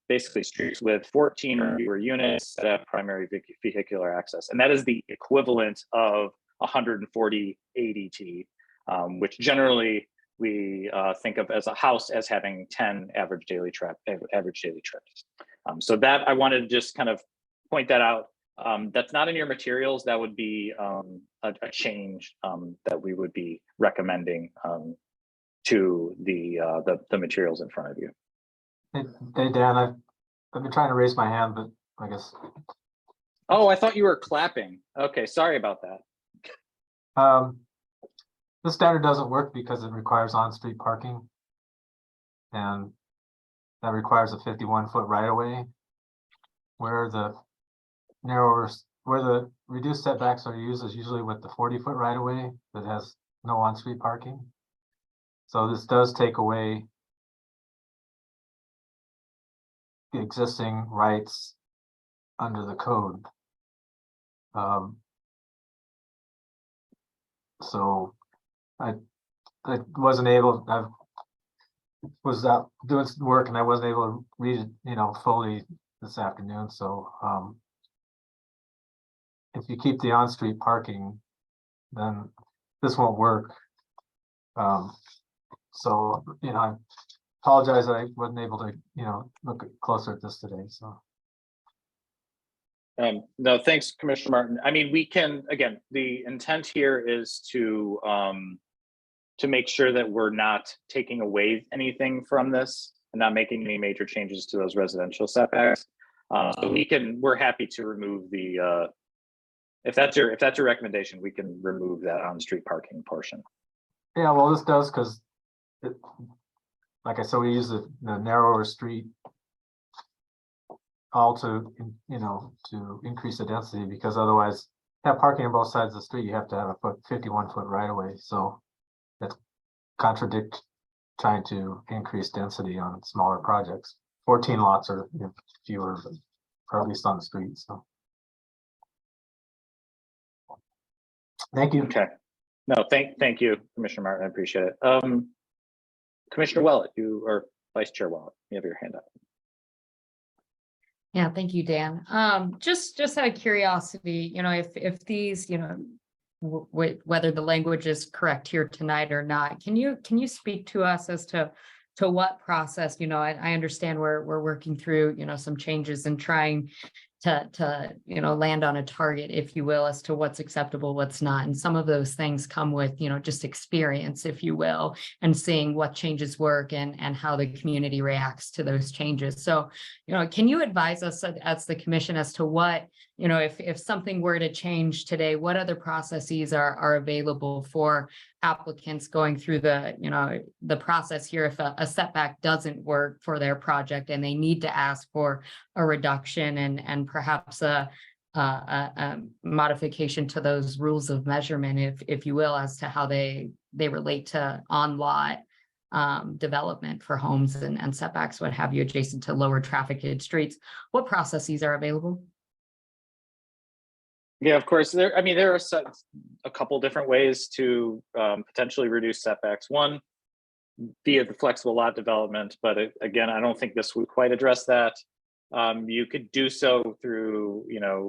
basically streets with 14 or fewer units that have primary vehicular access. And that is the equivalent of 140 ADT, which generally we think of as a house as having 10 average daily trips. So that I wanted to just kind of point that out. That's not in your materials. That would be a change that we would be recommending to the materials in front of you. Hey Dan, I've been trying to raise my hand, but I guess. Oh, I thought you were clapping. Okay, sorry about that. This standard doesn't work because it requires on-street parking, and that requires a 51-foot right-of-way, where the reduced setbacks are used is usually with the 40-foot right-of-way that has no on-street parking. So this does take away the existing rights under the code. So I wasn't able, I was out doing some work and I wasn't able to read it, fully this afternoon. So if you keep the on-street parking, then this won't work. So, I apologize that I wasn't able to, look closer at this today, so. No, thanks, Commissioner Martin. I mean, we can, again, the intent here is to make sure that we're not taking away anything from this and not making any major changes to those residential setbacks. So we're happy to remove the, if that's your recommendation, we can remove that on-street parking portion. Yeah, well, this does, because like I said, we use the narrower street all to, to increase the density, because otherwise have parking on both sides of the street, you have to have a 51-foot right of way. So that contradicts trying to increase density on smaller projects. 14 lots are fewer, or at least on the street. So thank you. Okay. No, thank you, Commissioner Martin. I appreciate it. Commissioner Willett, or Vice Chair Willett, you have your hand up. Yeah, thank you, Dan. Just out of curiosity, if these, whether the language is correct here tonight or not, can you speak to us as to what process? I understand we're working through, some changes and trying to land on a target, if you will, as to what's acceptable, what's not. And some of those things come with, just experience, if you will, and seeing what changes work and how the community reacts to those changes. So, can you advise us as the commission as to what, if something were to change today, what other processes are available for applicants going through the process here, if a setback doesn't work for their project and they need to ask for a reduction and perhaps a modification to those rules of measurement, if you will, as to how they relate to on-lot development for homes and setbacks, what have you, adjacent to lower trafficked streets, what processes are available? Yeah, of course. There are a couple different ways to potentially reduce setbacks. One, via the flexible lot development, but again, I don't think this would quite address that. You could do so through,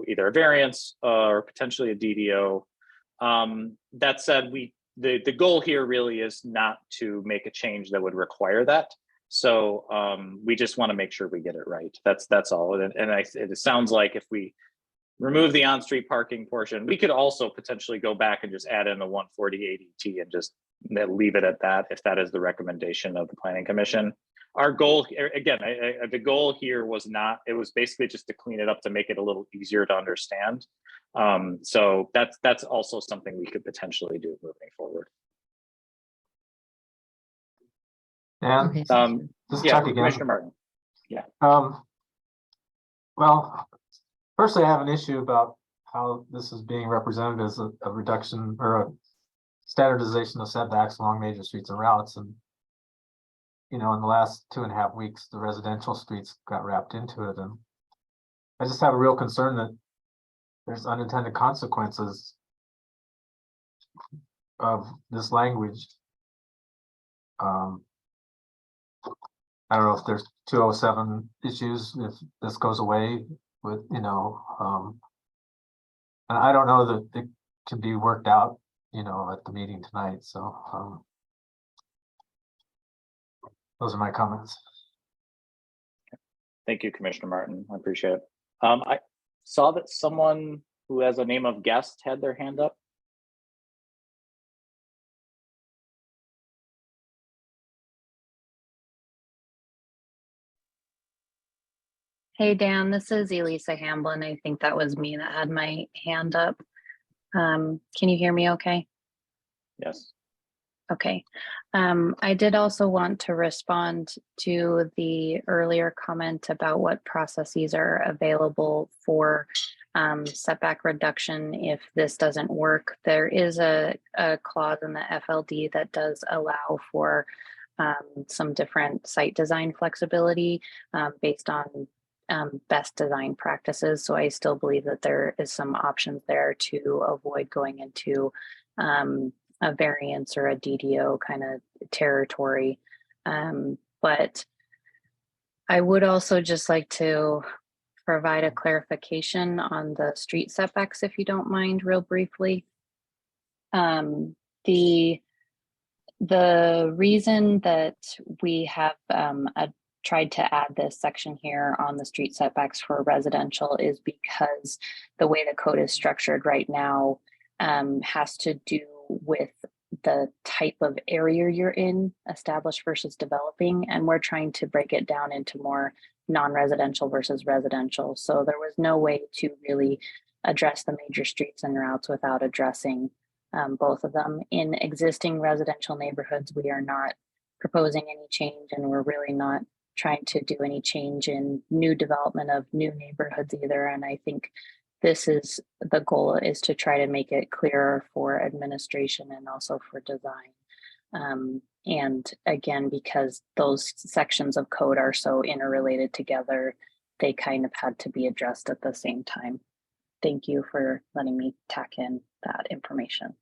either a variance or potentially a DDO. That said, the goal here really is not to make a change that would require that. So we just want to make sure we get it right. That's all. And it sounds like if we remove the on-street parking portion, we could also potentially go back and just add in the 140 ADT and just leave it at that, if that is the recommendation of the Planning Commission. Our goal, again, the goal here was it was basically just to clean it up, to make it a little easier to understand. So that's also something we could potentially do moving forward. And Okay. this is Yeah, Chuck again. Commissioner Martin. Yeah. Well, firstly, I have an issue about how this is being represented as a reduction or a standardization of setbacks along major streets and routes. And, in the last 2.5 weeks, the residential streets got wrapped into it. And I just have a real concern that there's unintended consequences of this language. I don't know if there's 207 issues, if this goes away with, and I don't know that it can be worked out, at the meeting tonight. So those are my comments. Thank you, Commissioner Martin. I appreciate it. I saw that someone who has a name of guest had their hand up. Hey, Dan, this is Elisa Hamblin. I think that was me that had my hand up. Can you hear me okay? Yes. Okay. I did also want to respond to the earlier comment about what processes are available for setback reduction if this doesn't work. There is a clause in the FLD that does allow for some different site design flexibility based on best design practices. So I still believe that there is some options there to avoid going into a variance or a DDO kind of territory. But I would also just like to provide a clarification on the street setbacks, if you don't mind, real briefly. The reason that we have tried to add this section here on the street setbacks for residential is because the way the code is structured right now has to do with the type of area you're in, established versus developing, and we're trying to break it down into more non-residential versus residential. So there was no way to really address the major streets and routes without addressing both of them. In existing residential neighborhoods, we are not proposing any change, and we're really not trying to do any change in new development of new neighborhoods either. And I think this is the goal, is to try to make it clearer for administration and also for design. And again, because those sections of code are so interrelated together, they kind of had to be addressed at the same time. Thank you for letting me tack in that information.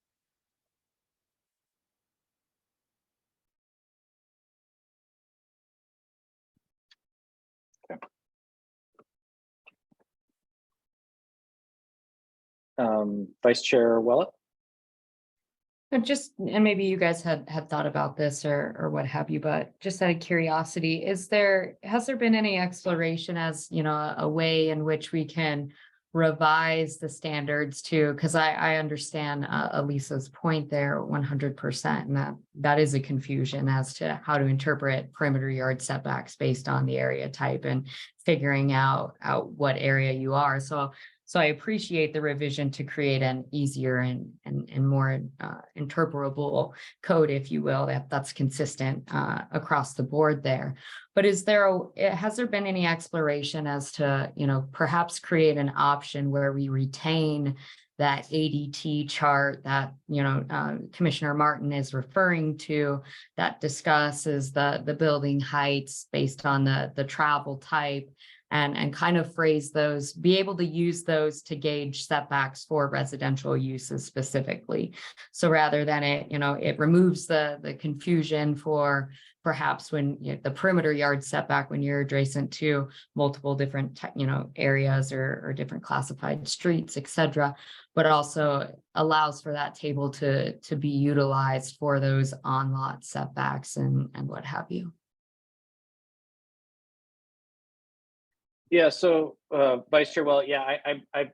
Vice Chair Willett. Just, and maybe you guys had thought about this or what have you, but just out of curiosity, has there been any exploration as, a way in which we can revise the standards to, because I understand Elisa's point there 100%, and that is a confusion as to how to interpret perimeter yard setbacks based on the area type and figuring out what area you are. So So I appreciate the revision to create an easier and more interpretable code, if you will, that's consistent across the board there. But has there been any exploration as to, perhaps create an option where we retain that ADT chart that, Commissioner Martin is referring to, that discusses the building heights based on the travel type, and kind of phrase those, be able to use those to gauge setbacks for residential uses specifically. So rather than it removes the confusion for perhaps when the perimeter yard setback, when you're adjacent to multiple different, areas or different classified streets, et cetera, but also allows for that table to be utilized for those on-lot setbacks and what have you. Yeah, so Vice Chair, well, yeah, I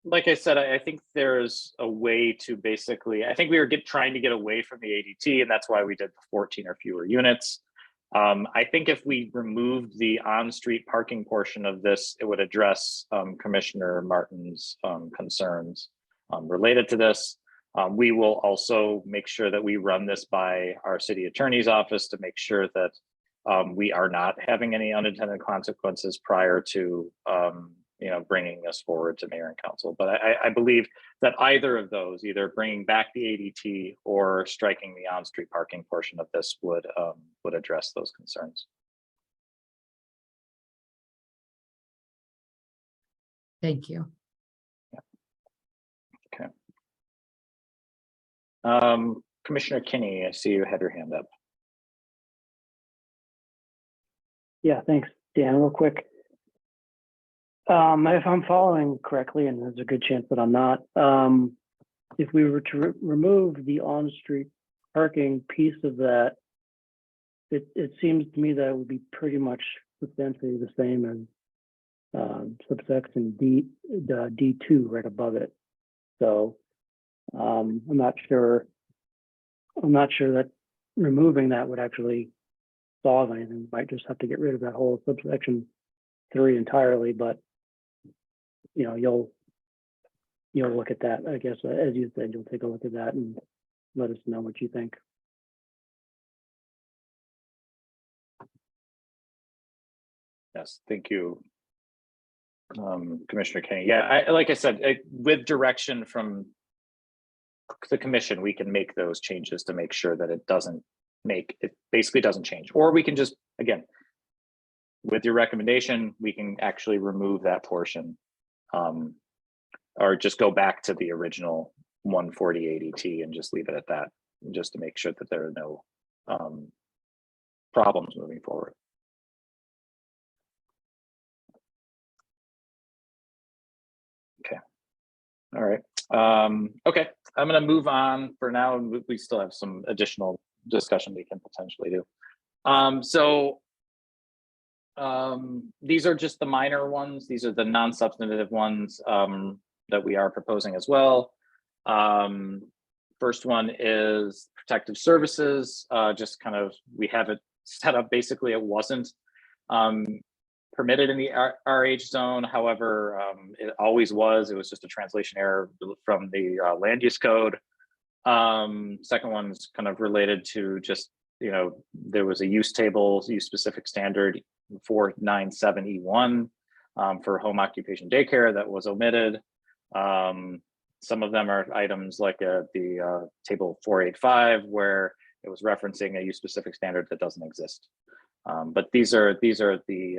like I said, I think there's a way to basically, I think we were trying to get away from the ADT, and that's why we did the 14 or fewer units. I think if we removed the on-street parking portion of this, it would address Commissioner Martin's concerns related to this. We will also make sure that we run this by our city attorney's office to make sure that we are not having any unintended consequences prior to bringing this forward to mayor and council. But I believe that either of those, either bringing back the ADT or striking the on-street parking portion of this would address those concerns. Thank you. Yeah. Okay. Commissioner Kinney, I see you had your hand up. Yeah, thanks, Dan. Real quick. If I'm following correctly, and there's a good chance that I'm not, if we were to remove the on-street parking piece of that, it seems to me that it would be pretty much substantially the same as subsection D2 right above it. So I'm not sure that removing that would actually solve anything. We might just have to get rid of that whole subsection 3 entirely, but you'll look at that, I guess, as you said, you'll take a look at that and let us know what you think. Yes, thank you, Commissioner Kenny. Yeah, like I said, with direction from the commission, we can make those changes to make sure that it basically doesn't change. Or we can just, again, with your recommendation, we can actually remove that portion, or just go back to the original 140 ADT and just leave it at that, just to make sure that there are no problems moving forward. Okay. All right. Okay, I'm going to move on for now. We still have some additional discussion we can potentially do. These are just the minor ones. These are the non-substantive ones that we are proposing as well. First one is protective services. Just kind of, we have it set up. Basically, it wasn't permitted in the RH zone. However, it always was. It was just a translation error from the land use code. Second one is kind of related to just, there was a use table, use specific standard 497E1 for home occupation daycare that was omitted. Some of them are items like the table 485, where it was referencing a use specific standard that doesn't exist. But these are the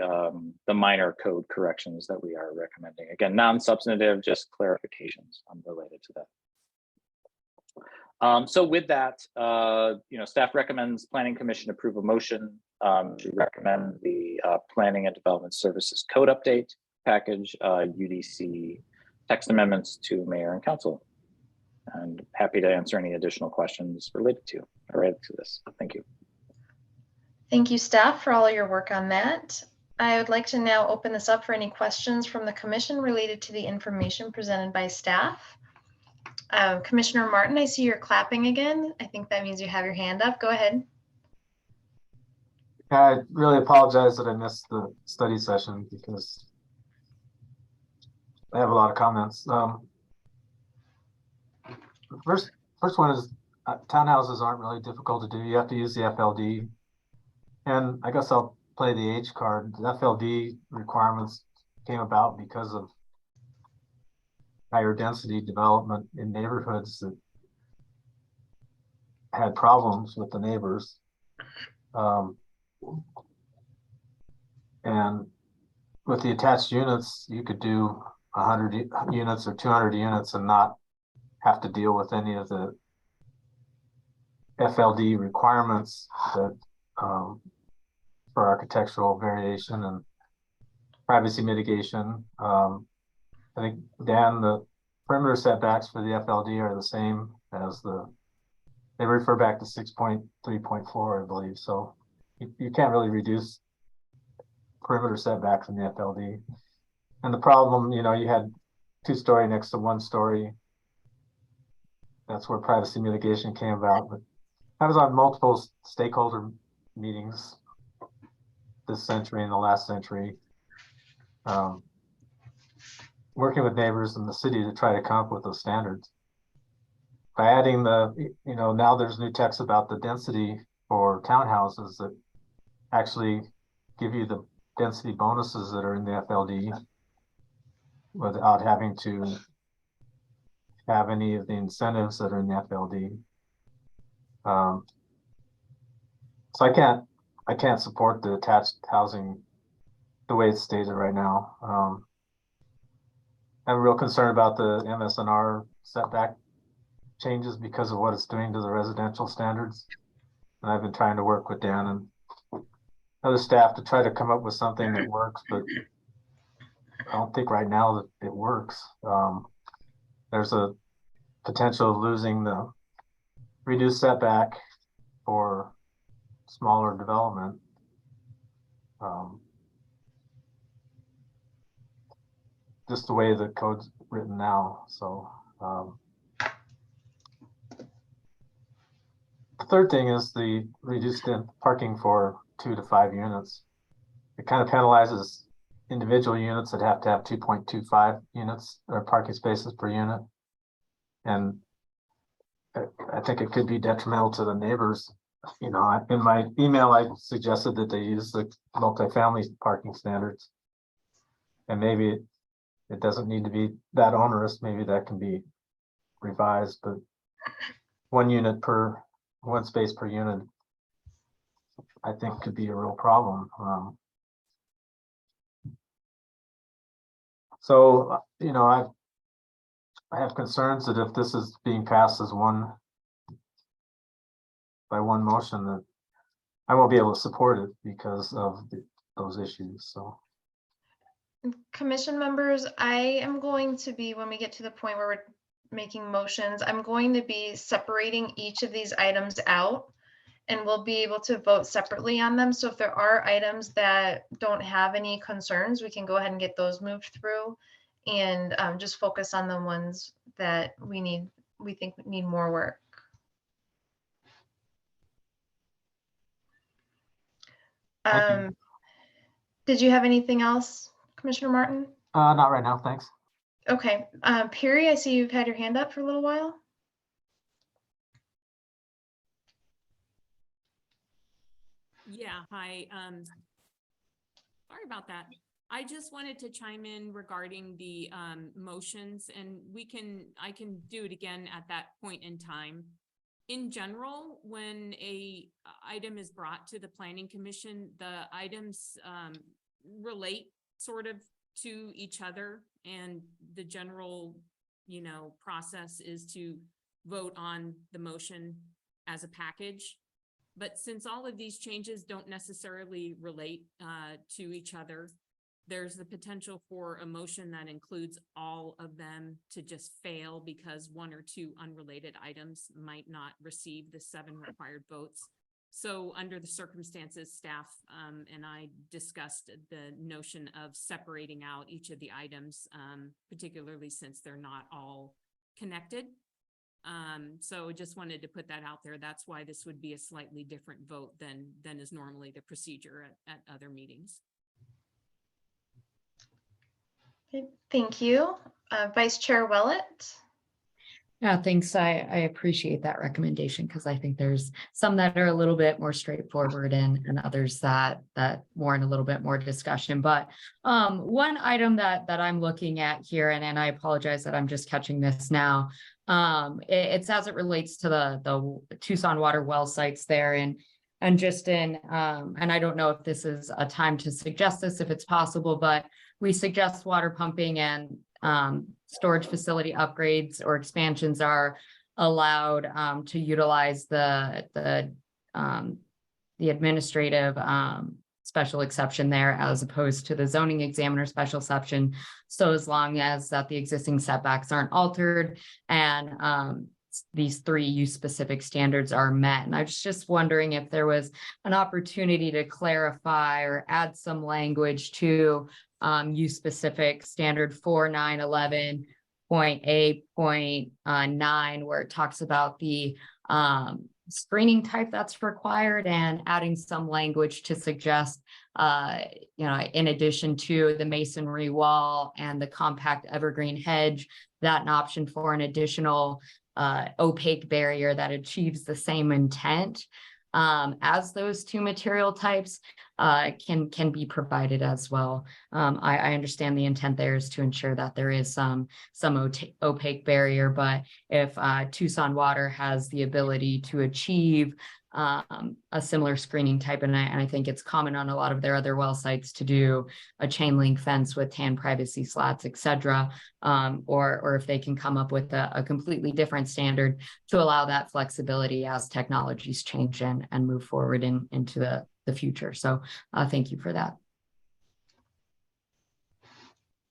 minor code corrections that we are recommending. Again, non-substantive, just clarifications related to that. So with that, staff recommends Planning Commission approve a motion to recommend the Planning and Development Services Code Update Package, UDC text amendments to Mayor and Council. And happy to answer any additional questions related to this. Thank you. Thank you, staff, for all of your work on that. I would like to now open this up for any questions from the commission related to the information presented by staff. Commissioner Martin, I see you're clapping again. I think that means you have your hand up. Go ahead. I really apologize that I missed the study session because I have a lot of comments. First one is townhouses aren't really difficult to do. You have to use the FLD. And I guess I'll play the H card. The FLD requirements came about because of higher density development in neighborhoods that had problems with the neighbors. And with the attached units, you could do 100 units or 200 units and not have to deal with any of the FLD requirements that for architectural variation and privacy mitigation. I think, Dan, the perimeter setbacks for the FLD are the same as they refer back to 6.3.4, I believe. So you can't really reduce perimeter setbacks in the FLD. And the problem, you had 2-story next to 1-story. That's where privacy mitigation came about. But I was on multiple stakeholder meetings this century and the last century, working with neighbors in the city to try to come up with those standards. By adding now there's new text about the density for townhouses that actually give you the density bonuses that are in the FLD without having to have any of the incentives that are in the FLD. So I can't support the attached housing the way it's stated right now. I'm real concerned about the MSNR setback changes because of what it's doing to the residential standards. And I've been trying to work with Dan and other staff to try to come up with something that works, but I don't think right now that it works. There's a potential of losing the reduced setback for smaller development. Just the way the code's written now. So the third thing is the reduced parking for 2 to 5 units. It kind of penalizes individual units that have to have 2.25 units or parking spaces per unit. And I think it could be detrimental to the neighbors. In my email, I suggested that they use the multifamily parking standards. And maybe it doesn't need to be that onerous. Maybe that can be revised, but 1 space per unit, I think could be a real problem. So, I have concerns that if this is being passed as by one motion, that I won't be able to support it because of those issues. So. Commission members, I am going to be, when we get to the point where we're making motions, I'm going to be separating each of these items out, and we'll be able to vote separately on them. So if there are items that don't have any concerns, we can go ahead and get those moved through and just focus on the ones that we think need more work. Did you have anything else, Commissioner Martin? Not right now, thanks. Okay, Perry, I see you've had your hand up for a little while. Yeah, hi. Sorry about that. I just wanted to chime in regarding the motions, and I can do it again at that point in time. In general, when a item is brought to the Planning Commission, the items relate sort of to each other, and the general, process is to vote on the motion as a package. But since all of these changes don't necessarily relate to each other, there's the potential for a motion that includes all of them to just fail because 1 or 2 unrelated items might not receive the 7 required votes. So under the circumstances, staff and I discussed the notion of separating out each of the items, particularly since they're not all connected. So just wanted to put that out there. That's why this would be a slightly different vote than is normally the procedure at other meetings. Okay, thank you. Vice Chair Willett. Yeah, thanks. I appreciate that recommendation because I think there's some that are a little bit more straightforward and others that warrant a little bit more discussion. But one item that I'm looking at here, and I apologize that I'm just catching this now. It's as it relates to the Tucson water well sites there and just in and I don't know if this is a time to suggest this if it's possible, but we suggest water pumping and storage facility upgrades or expansions are allowed to utilize the administrative special exception there as opposed to the zoning examiner special exception. So as long as that the existing setbacks aren't altered and these 3 use specific standards are met. And I was just wondering if there was an opportunity to clarify or add some language to use specific standard 4911.8.9 where it talks about the screening type that's required and adding some language to suggest, in addition to the masonry wall and the compact evergreen hedge, that an option for an additional opaque barrier that achieves the same intent as those 2 material types can be provided as well. I understand the intent there is to ensure that there is some opaque barrier, but if Tucson Water has the ability to achieve a similar screening type, and I think it's common on a lot of their other well sites to do a chain link fence with tan privacy slats, etc. Or if they can come up with a completely different standard to allow that flexibility as technologies change and move forward into the future. So thank you for that.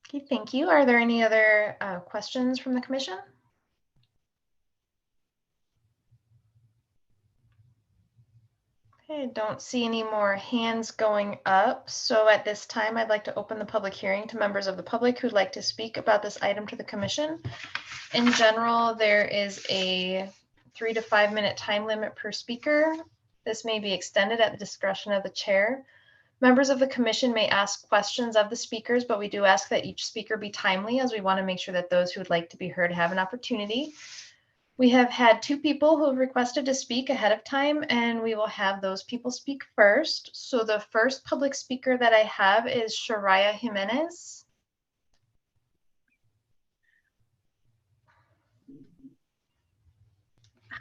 Okay, thank you. Are there any other questions from the commission? Okay, I don't see any more hands going up. So at this time, I'd like to open the public hearing to members of the public who'd like to speak about this item to the commission. In general, there is a 3 to 5 minute time limit per speaker. This may be extended at the discretion of the chair. Members of the commission may ask questions of the speakers, but we do ask that each speaker be timely as we want to make sure that those who would like to be heard have an opportunity. We have had 2 people who have requested to speak ahead of time, and we will have those people speak first. So the first public speaker that I have is Shariah Jimenez.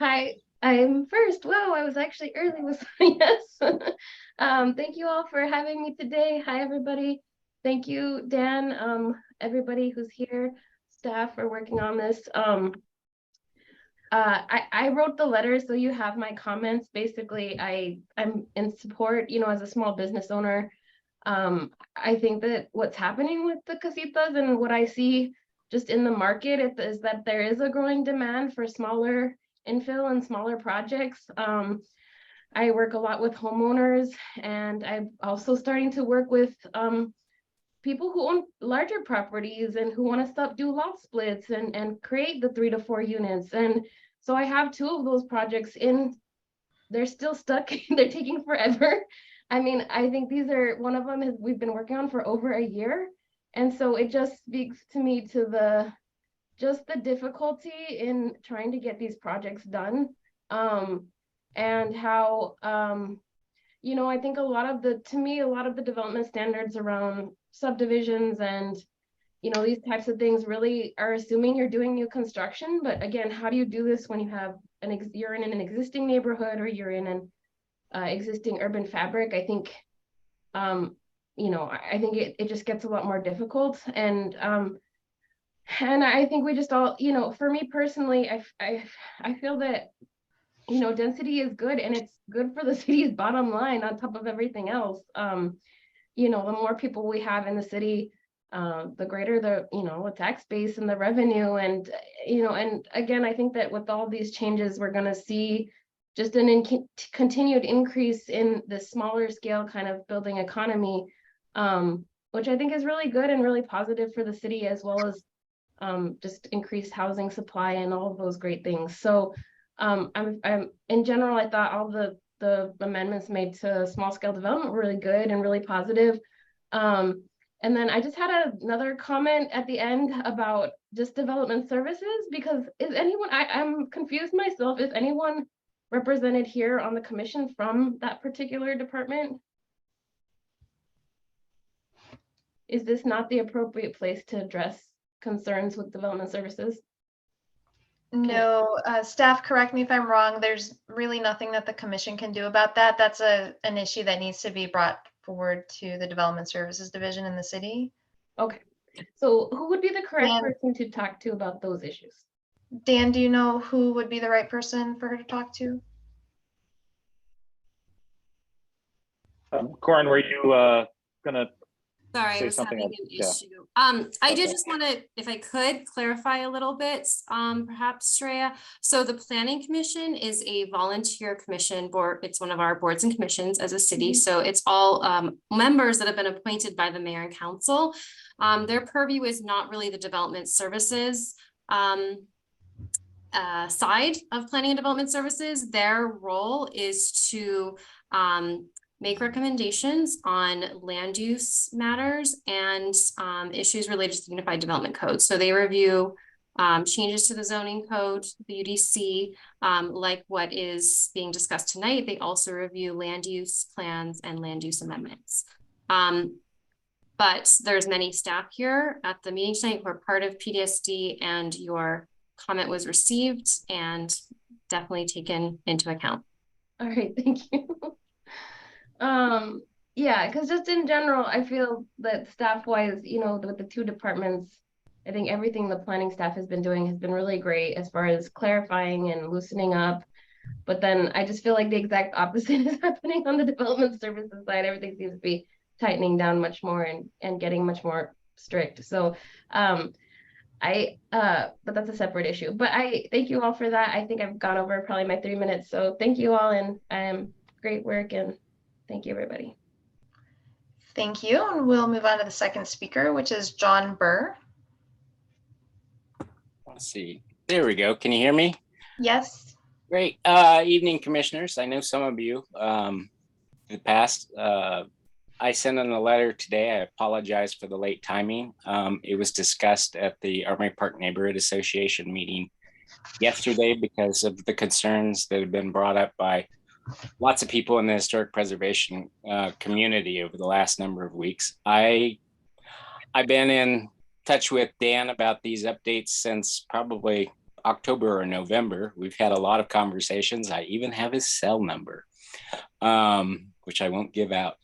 Hi, I'm first. Whoa, I was actually early with yes. Thank you all for having me today. Hi, everybody. Thank you, Dan, everybody who's here, staff for working on this. I wrote the letter, so you have my comments. Basically, I'm in support, as a small business owner. I think that what's happening with the casitas and what I see just in the market is that there is a growing demand for smaller infill and smaller projects. I work a lot with homeowners, and I'm also starting to work with people who own larger properties and who want to do lot splits and create the 3 to 4 units. And so I have 2 of those projects they're still stuck. They're taking forever. I mean, I think one of them we've been working on for over a year. And so it just speaks to me to the difficulty in trying to get these projects done. And how, I think a lot of the development standards around subdivisions and, these types of things really are assuming you're doing new construction. But again, how do you do this when you have you're in an existing neighborhood or you're in an existing urban fabric? I think, I think it just gets a lot more difficult. And I think we just all, for me personally, I feel that, density is good and it's good for the city's bottom line on top of everything else. The more people we have in the city, the greater the tax base and the revenue. And and again, I think that with all these changes, we're going to see just an continued increase in the smaller scale kind of building economy, which I think is really good and really positive for the city, as well as just increased housing supply and all of those great things. So I'm in general, I thought all the amendments made to small scale development were really good and really positive. And then I just had another comment at the end about just development services, because is anyone, I'm confused myself, is anyone represented here on the commission from that particular department? Is this not the appropriate place to address concerns with development services? No, staff, correct me if I'm wrong. There's really nothing that the commission can do about that. That's an issue that needs to be brought forward to the Development Services Division in the city. Okay, so who would be the correct Dan- person to talk to about those issues? Dan, do you know who would be the right person for her to talk to? Corin, were you gonna Sorry, I say was something having else? an Yeah. issue. I did Okay. just want to, if I could, clarify a little bit, perhaps, Shreya. So the Planning Commission is a volunteer commission board. It's one of our boards and commissions as a city. So it's all members that have been appointed by the mayor and council. Their purview is not really the development services side of planning and development services. Their role is to make recommendations on land use matters and issues related to the Unified Development Code. So they review changes to the zoning code, the UDC, like what is being discussed tonight. They also review land use plans and land use amendments. But there's many staff here at the meeting tonight who are part of PDSD, and your comment was received and definitely taken into account. All right, thank you. Yeah, because just in general, I feel that staff-wise, you know, with the two departments, I think everything the planning staff has been doing has been really great as far as clarifying and loosening up. But then I just feel like the exact opposite is happening on the development services side. Everything seems to be tightening down much more and getting much more strict. So but that's a separate issue. But I thank you all for that. I think I've gone over probably my 3 minutes. So thank you all, and great work, and thank you, everybody. Thank you. And we'll move on to the second speaker, which is John Burr. Let's see. There we go. Can you hear me? Yes. Great. Evening, commissioners. I know some of you in the past. I sent in a letter today. I apologize for the late timing. It was discussed at the Armory Park Neighborhood Association meeting yesterday because of the concerns that have been brought up by lots of people in the historic preservation community over the last number of weeks. I've been in touch with Dan about these updates since probably October or November. We've had a lot of conversations. I even have his cell number, which I won't give out.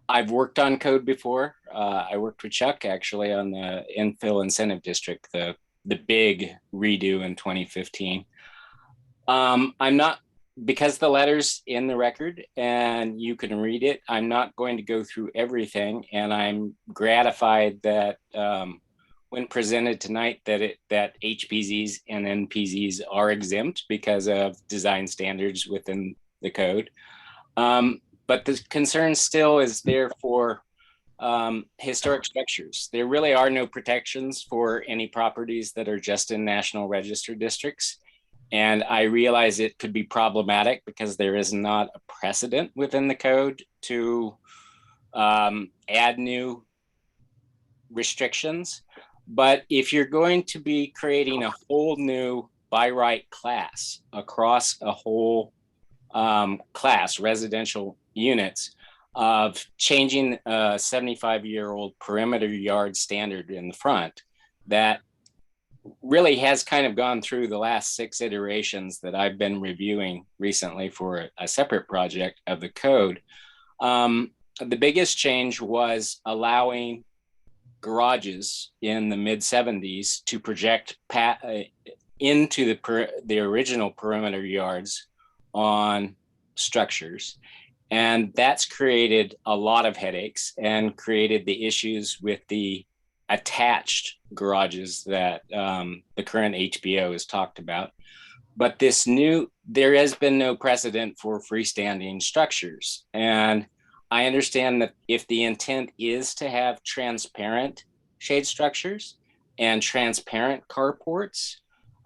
I've worked on code before. I worked with Chuck actually on the infill incentive district, the big redo in 2015. I'm not, because the letter's in the record and you can read it, I'm not going to go through everything. And I'm gratified that when presented tonight that HPZs and NPZs are exempt because of design standards within the code. But the concern still is there for historic structures. There really are no protections for any properties that are just in National Register districts. And I realize it could be problematic because there is not a precedent within the code to add new restrictions. But if you're going to be creating a whole new by right class across a whole class, residential units, of changing a 75-year-old perimeter yard standard in the front that really has kind of gone through the last 6 iterations that I've been reviewing recently for a separate project of the code. The biggest change was allowing garages in the mid 70s to project into the original perimeter yards on structures. And that's created a lot of headaches and created the issues with the attached garages that the current HBO has talked about. But there has been no precedent for freestanding structures. And I understand that if the intent is to have transparent shade structures and transparent carports,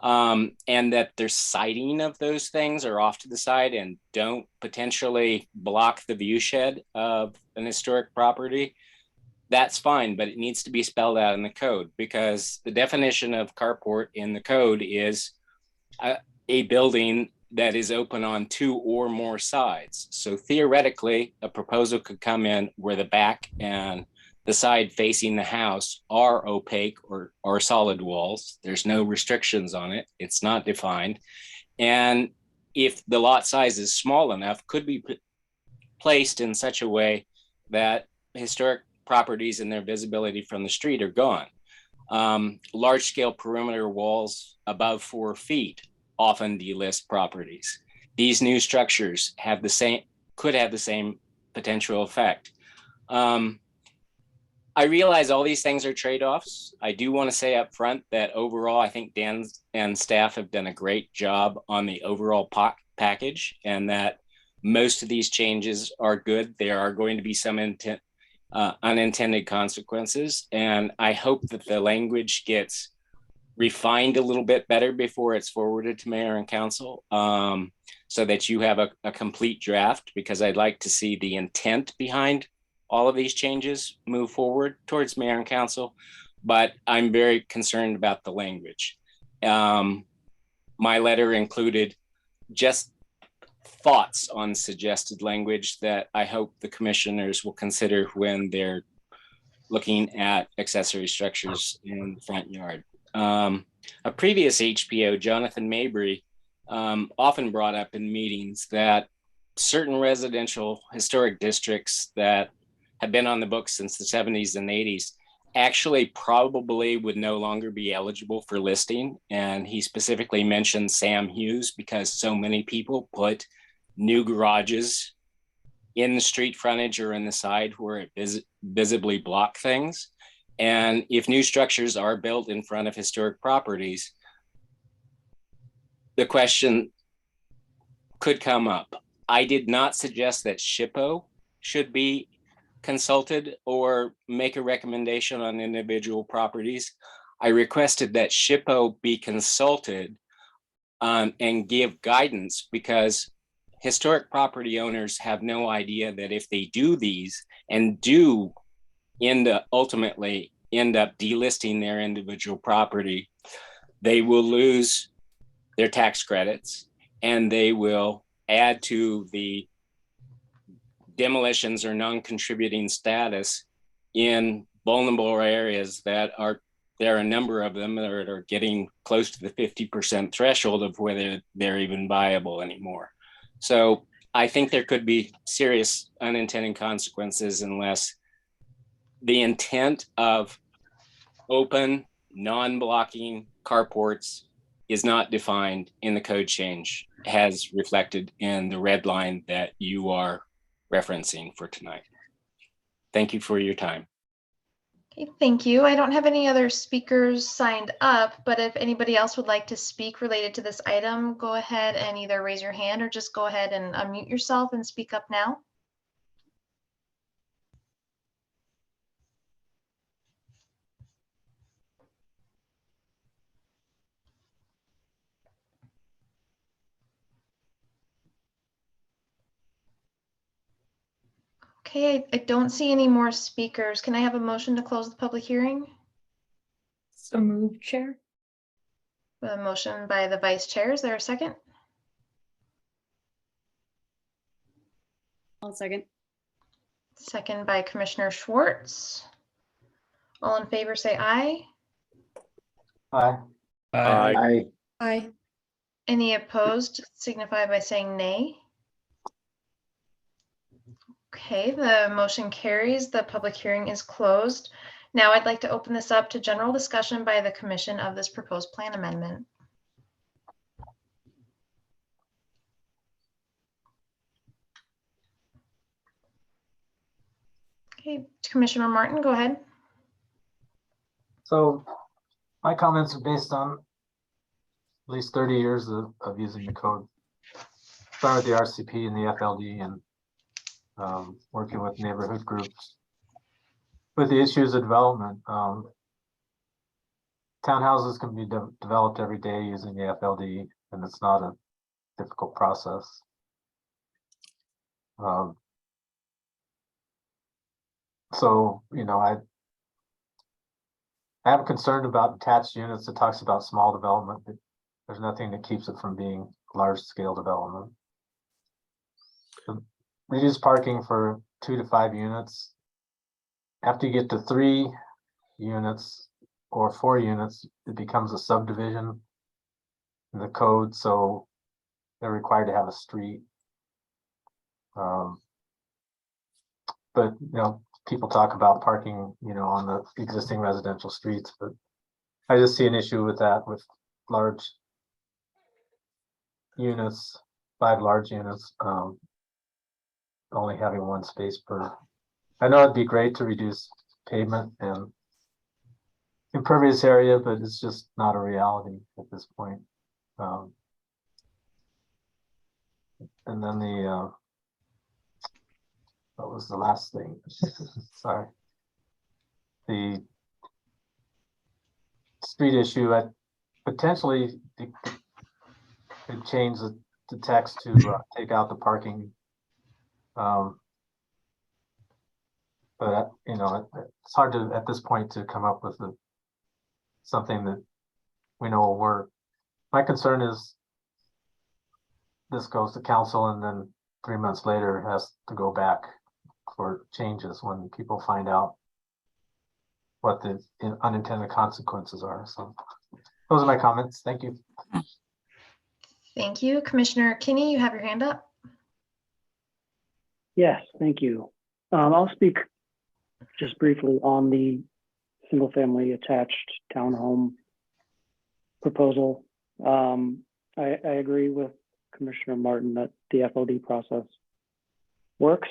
and that their sighting of those things are off to the side and don't potentially block the view shed of an historic property, that's fine, but it needs to be spelled out in the code, because the definition of carport in the code is a building that is open on 2 or more sides. So theoretically, a proposal could come in where the back and the side facing the house are opaque or solid walls. There's no restrictions on it. It's not defined. And if the lot size is small enough, could be placed in such a way that historic properties and their visibility from the street are gone. Large scale perimeter walls above 4 feet often delist properties. These new structures could have the same potential effect. I realize all these things are trade-offs. I do want to say up front that overall, I think Dan and staff have done a great job on the overall package, and that most of these changes are good. There are going to be some unintended consequences, and I hope that the language gets refined a little bit better before it's forwarded to mayor and council, so that you have a complete draft, because I'd like to see the intent behind all of these changes move forward towards mayor and council, but I'm very concerned about the language. My letter included just thoughts on suggested language that I hope the commissioners will consider when they're looking at accessory structures in the front yard. A previous HPO, Jonathan Mabry, often brought up in meetings that certain residential historic districts that have been on the books since the 70s and 80s actually probably would no longer be eligible for listing. And he specifically mentioned Sam Hughes because so many people put new garages in the street frontage or in the side where it visibly block things. And if new structures are built in front of historic properties, the question could come up. I did not suggest that SHPO should be consulted or make a recommendation on individual properties. I requested that SHPO be consulted and give guidance, because historic property owners have no idea that if they do these and do ultimately end up delisting their individual property, they will lose their tax credits and they will add to the demolitions or non-contributing status in vulnerable areas that there are a number of them that are getting close to the 50% threshold of whether they're even viable anymore. So I think there could be serious unintended consequences unless the intent of open, non-blocking carports is not defined in the code change, as reflected in the red line that you are referencing for tonight. Thank you for your time. Okay, thank you. I don't have any other speakers signed up, but if anybody else would like to speak related to this item, go ahead and either raise your hand or just go ahead and unmute yourself and speak up now. Okay, I don't see any more speakers. Can I have a motion to close the public hearing? So moved, Chair. A motion by the vice chair. Is there a second? I'll second. Second by Commissioner Schwartz. All in favor say aye. Aye. Aye. Aye. Any opposed signify by saying nay. Okay, the motion carries. The public hearing is closed. Now I'd like to open this up to general discussion by the commission of this proposed plan amendment. Okay, Commissioner Martin, go ahead. So my comments are based on at least 30 years of using the code. Started with the RCP and the FLD and working with neighborhood groups with the issues of development. townhouses can be developed every day using the FLD, and it's not a difficult process. So, you know, I am concerned about attached units. It talks about small development, but there's nothing that keeps it from being large scale development. Reduced parking for 2 to 5 units. After you get to 3 units or 4 units, it becomes a subdivision in the code, so they're required to have a street. But you know, people talk about parking, you know, on the existing residential streets, but I just see an issue with that, with large units, 5 large units, only having 1 space per. I know it'd be great to reduce pavement and impervious area, but it's just not a reality at this point. And then the what was the last thing? Sorry. The street issue, I potentially could change the text to take out the parking. But you know, it's hard to at this point to come up with something that we know will work. My concern is this goes to council and then 3 months later has to go back for changes when people find out what the unintended consequences are. So those are my comments. Thank you. Thank you. Commissioner Kinney, you have your hand up. Yes, thank you. I'll speak just briefly on the single family attached townhome proposal. I agree with Commissioner Martin that the FLD process works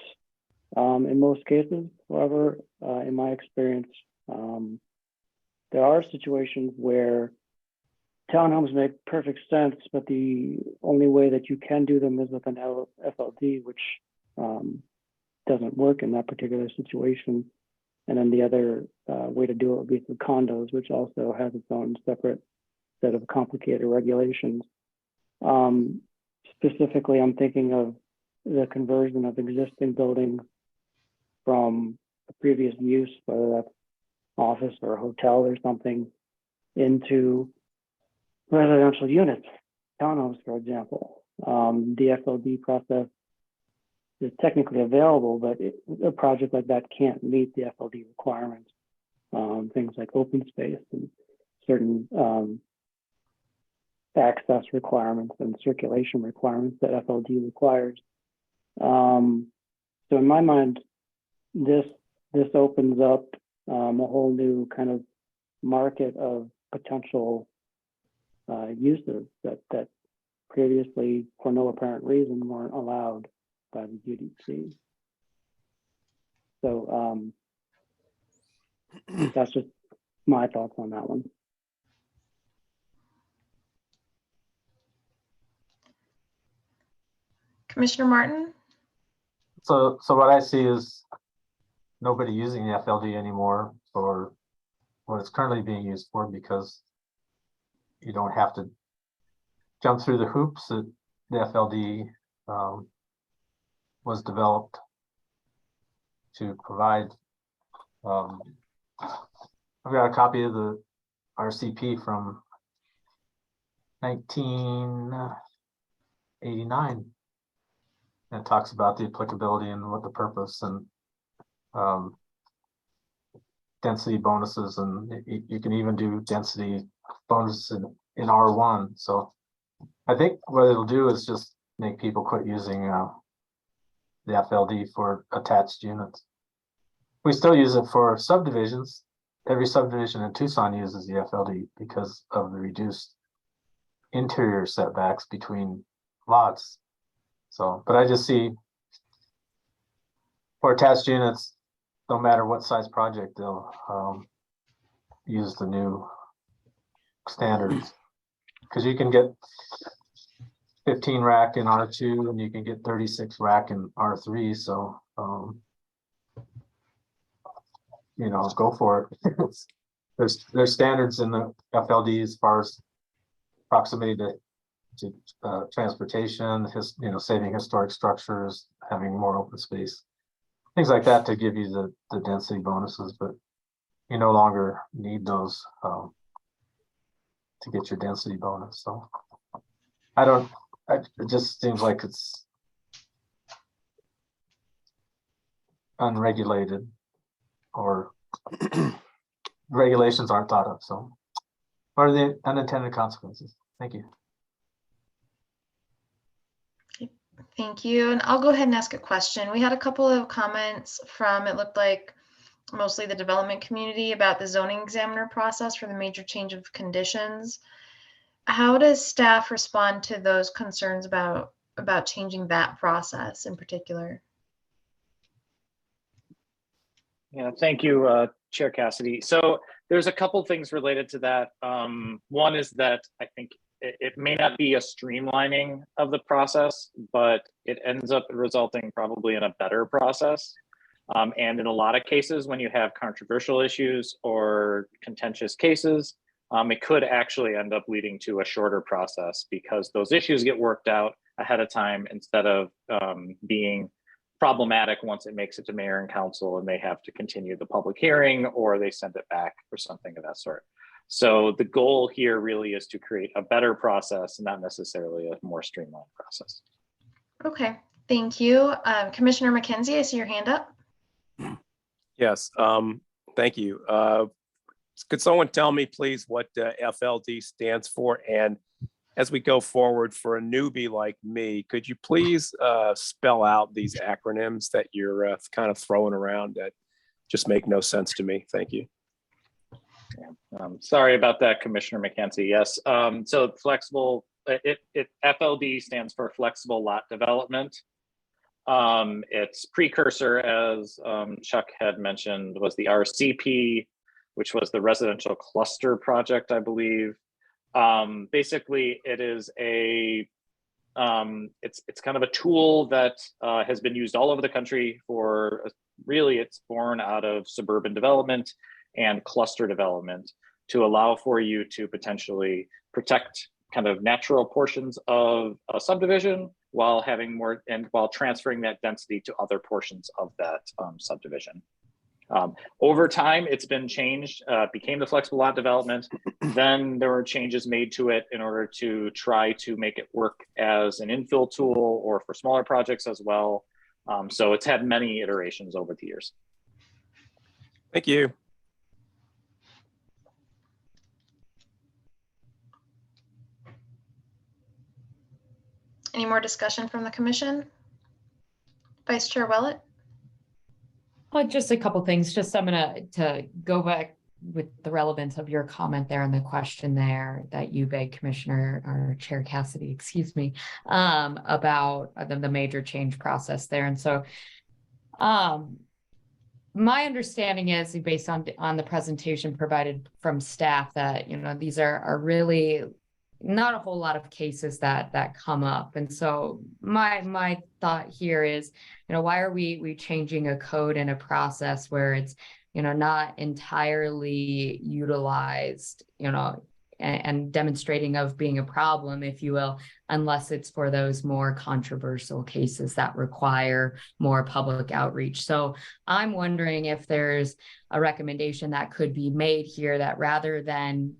in most cases. However, in my experience, there are situations where townhomes make perfect sense, but the only way that you can do them is with an FLD, which doesn't work in that particular situation. And then the other way to do it would be through condos, which also has its own separate set of complicated regulations. Specifically, I'm thinking of the conversion of existing buildings from a previous use, whether that's office or a hotel or something, into residential units, townhomes, for example. The FLD process is technically available, but a project like that can't meet the FLD requirements. Things like open space and certain access requirements and circulation requirements that FLD requires. So in my mind, this opens up a whole new kind of market of potential uses that previously, for no apparent reason, weren't allowed by the UDC. So that's just my thoughts on that one. Commissioner Martin? So what I see is nobody using the FLD anymore for what it's currently being used for, because you don't have to jump through the hoops that the FLD was developed to provide. I've got a copy of the RCP from 1989. And it talks about the applicability and what the purpose and density bonuses, and you can even do density bonuses in R1. So I think what it'll do is just make people quit using the FLD for attached units. We still use it for subdivisions. Every subdivision in Tucson uses the FLD because of the reduced interior setbacks between lots. So, but I just see for attached units, no matter what size project, they'll use the new standards, because you can get 15 rack in R2 and you can get 36 rack in R3. So, you know, go for it. there's standards in the FLD as far as proximity to transportation, saving historic structures, having more open space, things like that to give you the density bonuses, but you no longer need those to get your density bonus. So it just seems like it's unregulated, or regulations aren't thought of. So what are the unintended consequences? Thank you. Thank you. And I'll go ahead and ask a question. We had a couple of comments from, it looked like mostly the development community, about the zoning examiner process for the major change of conditions. How does staff respond to those concerns about changing that process in particular? Yeah, thank you, Chair Cassidy. So there's a couple things related to that. One is that I think it may not be a streamlining of the process, but it ends up resulting probably in a better process. And in a lot of cases, when you have controversial issues or contentious cases, it could actually end up leading to a shorter process, because those issues get worked out ahead of time instead of being problematic once it makes it to mayor and council and they have to continue the public hearing or they send it back or something of that sort. So the goal here really is to create a better process, not necessarily a more streamlined process. Okay, thank you. Commissioner McKenzie, I see your hand up. Yes, thank you. Could someone tell me, please, what FLD stands for? And as we go forward, for a newbie like me, could you please spell out these acronyms that you're kind of throwing around that just make no sense to me? Thank you. Yeah, sorry about that, Commissioner McKenzie. Yes, so flexible, FLD stands for flexible lot development. Its precursor, as Chuck had mentioned, was the RCP, which was the residential cluster project, I believe. Basically, it is it's kind of a tool that has been used all over the country for, really, it's born out of suburban development and cluster development to allow for you to potentially protect kind of natural portions of a subdivision while having more, and while transferring that density to other portions of that subdivision. Over time, it's been changed, became the flexible lot development. Then there were changes made to it in order to try to make it work as an infill tool or for smaller projects as well. So it's had many iterations over the years. Thank you. Any more discussion from the commission? Vice Chair Willett? Just a couple things. Just I'm to go back with the relevance of your comment there and the question there that you begged Commissioner or Chair Cassidy, excuse me, about the major change process there. And so my understanding is, based on the presentation provided from staff, that these are really not a whole lot of cases that come up. And so my thought here is, why are we changing a code and a process where it's not entirely utilized, and demonstrating of being a problem, if you will, unless it's for those more controversial cases that require more public outreach. So I'm wondering if there's a recommendation that could be made here that, rather than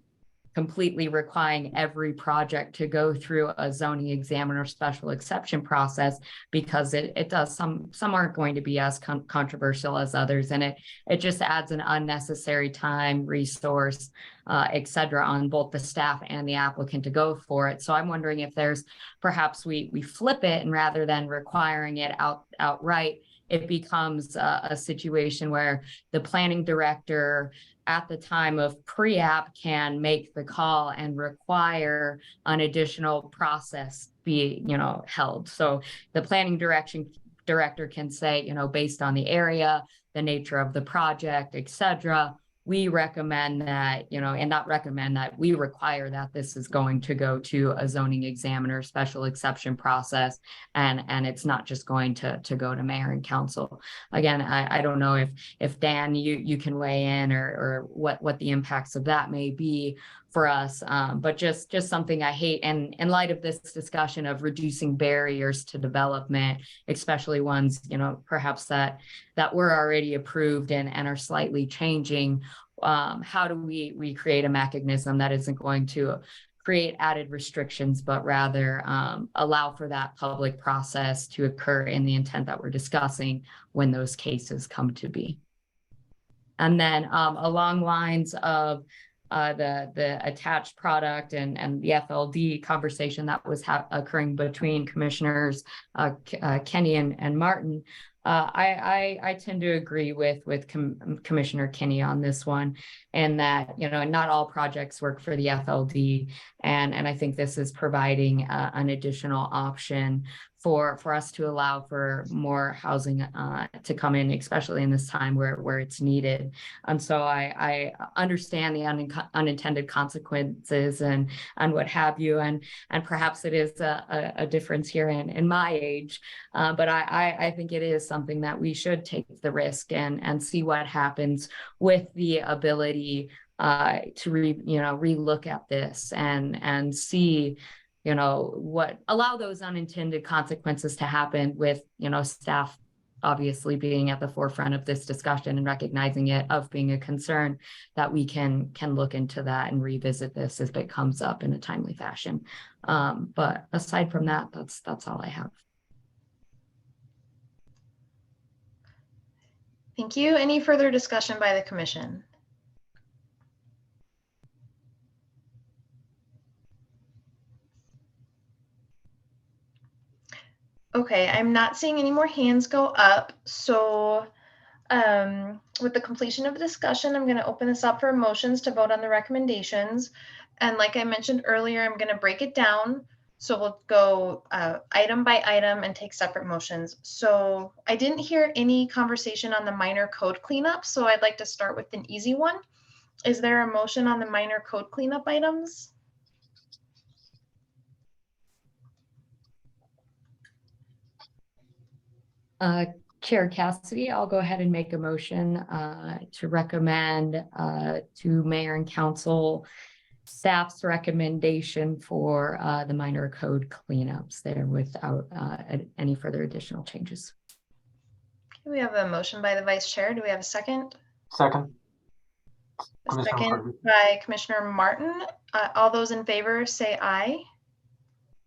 completely requiring every project to go through a zoning examiner special exception process, because it does, some aren't going to be as controversial as others, and it just adds an unnecessary time, resource, et cetera, on both the staff and the applicant to go for it. So I'm wondering if there's, perhaps we flip it, and rather than requiring it outright, it becomes a situation where the planning director at the time of pre-app can make the call and require an additional process be, held. So the planning director can say, based on the area, the nature of the project, et cetera, we recommend that, and not recommend that, we require that this is going to go to a zoning examiner special exception process, and it's not just going to go to mayor and council. Again, I don't know if Dan, you can weigh in or what the impacts of that may be for us, but just something I hate. And in light of this discussion of reducing barriers to development, especially ones, perhaps that were already approved and are slightly changing, how do we create a mechanism that isn't going to create added restrictions, but rather allow for that public process to occur in the intent that we're discussing when those cases come to be. And then along lines of the attached product and the FLD conversation that was occurring between Commissioners Kenny and Martin, I tend to agree with Commissioner Kenny on this one, and that not all projects work for the FLD, and I think this is providing an additional option for us to allow for more housing to come in, especially in this time where it's needed. And so I understand the unintended consequences and what have you, and perhaps it is a difference here in my age, but I think it is something that we should take the risk and see what happens with the ability to relook at this and see allow those unintended consequences to happen with, staff obviously being at the forefront of this discussion and recognizing it of being a concern, that we can look into that and revisit this if it comes up in a timely fashion. But aside from that, that's all I have. Thank you. Any further discussion by the commission? Okay, I'm not seeing any more hands go up. So with the completion of the discussion, I'm going to open this up for motions to vote on the recommendations. And like I mentioned earlier, I'm going to break it down. So we'll go item by item and take separate motions. So I didn't hear any conversation on the minor code cleanup. So I'd like to start with an easy one. Is there a motion on the minor code cleanup items? Chair Cassidy, I'll go ahead and make a motion to recommend to mayor and council staff's recommendation for the minor code cleanups there without any further additional changes. We have a motion by the vice chair. Do we have a second? Second. A second by Commissioner Martin. All those in favor say aye.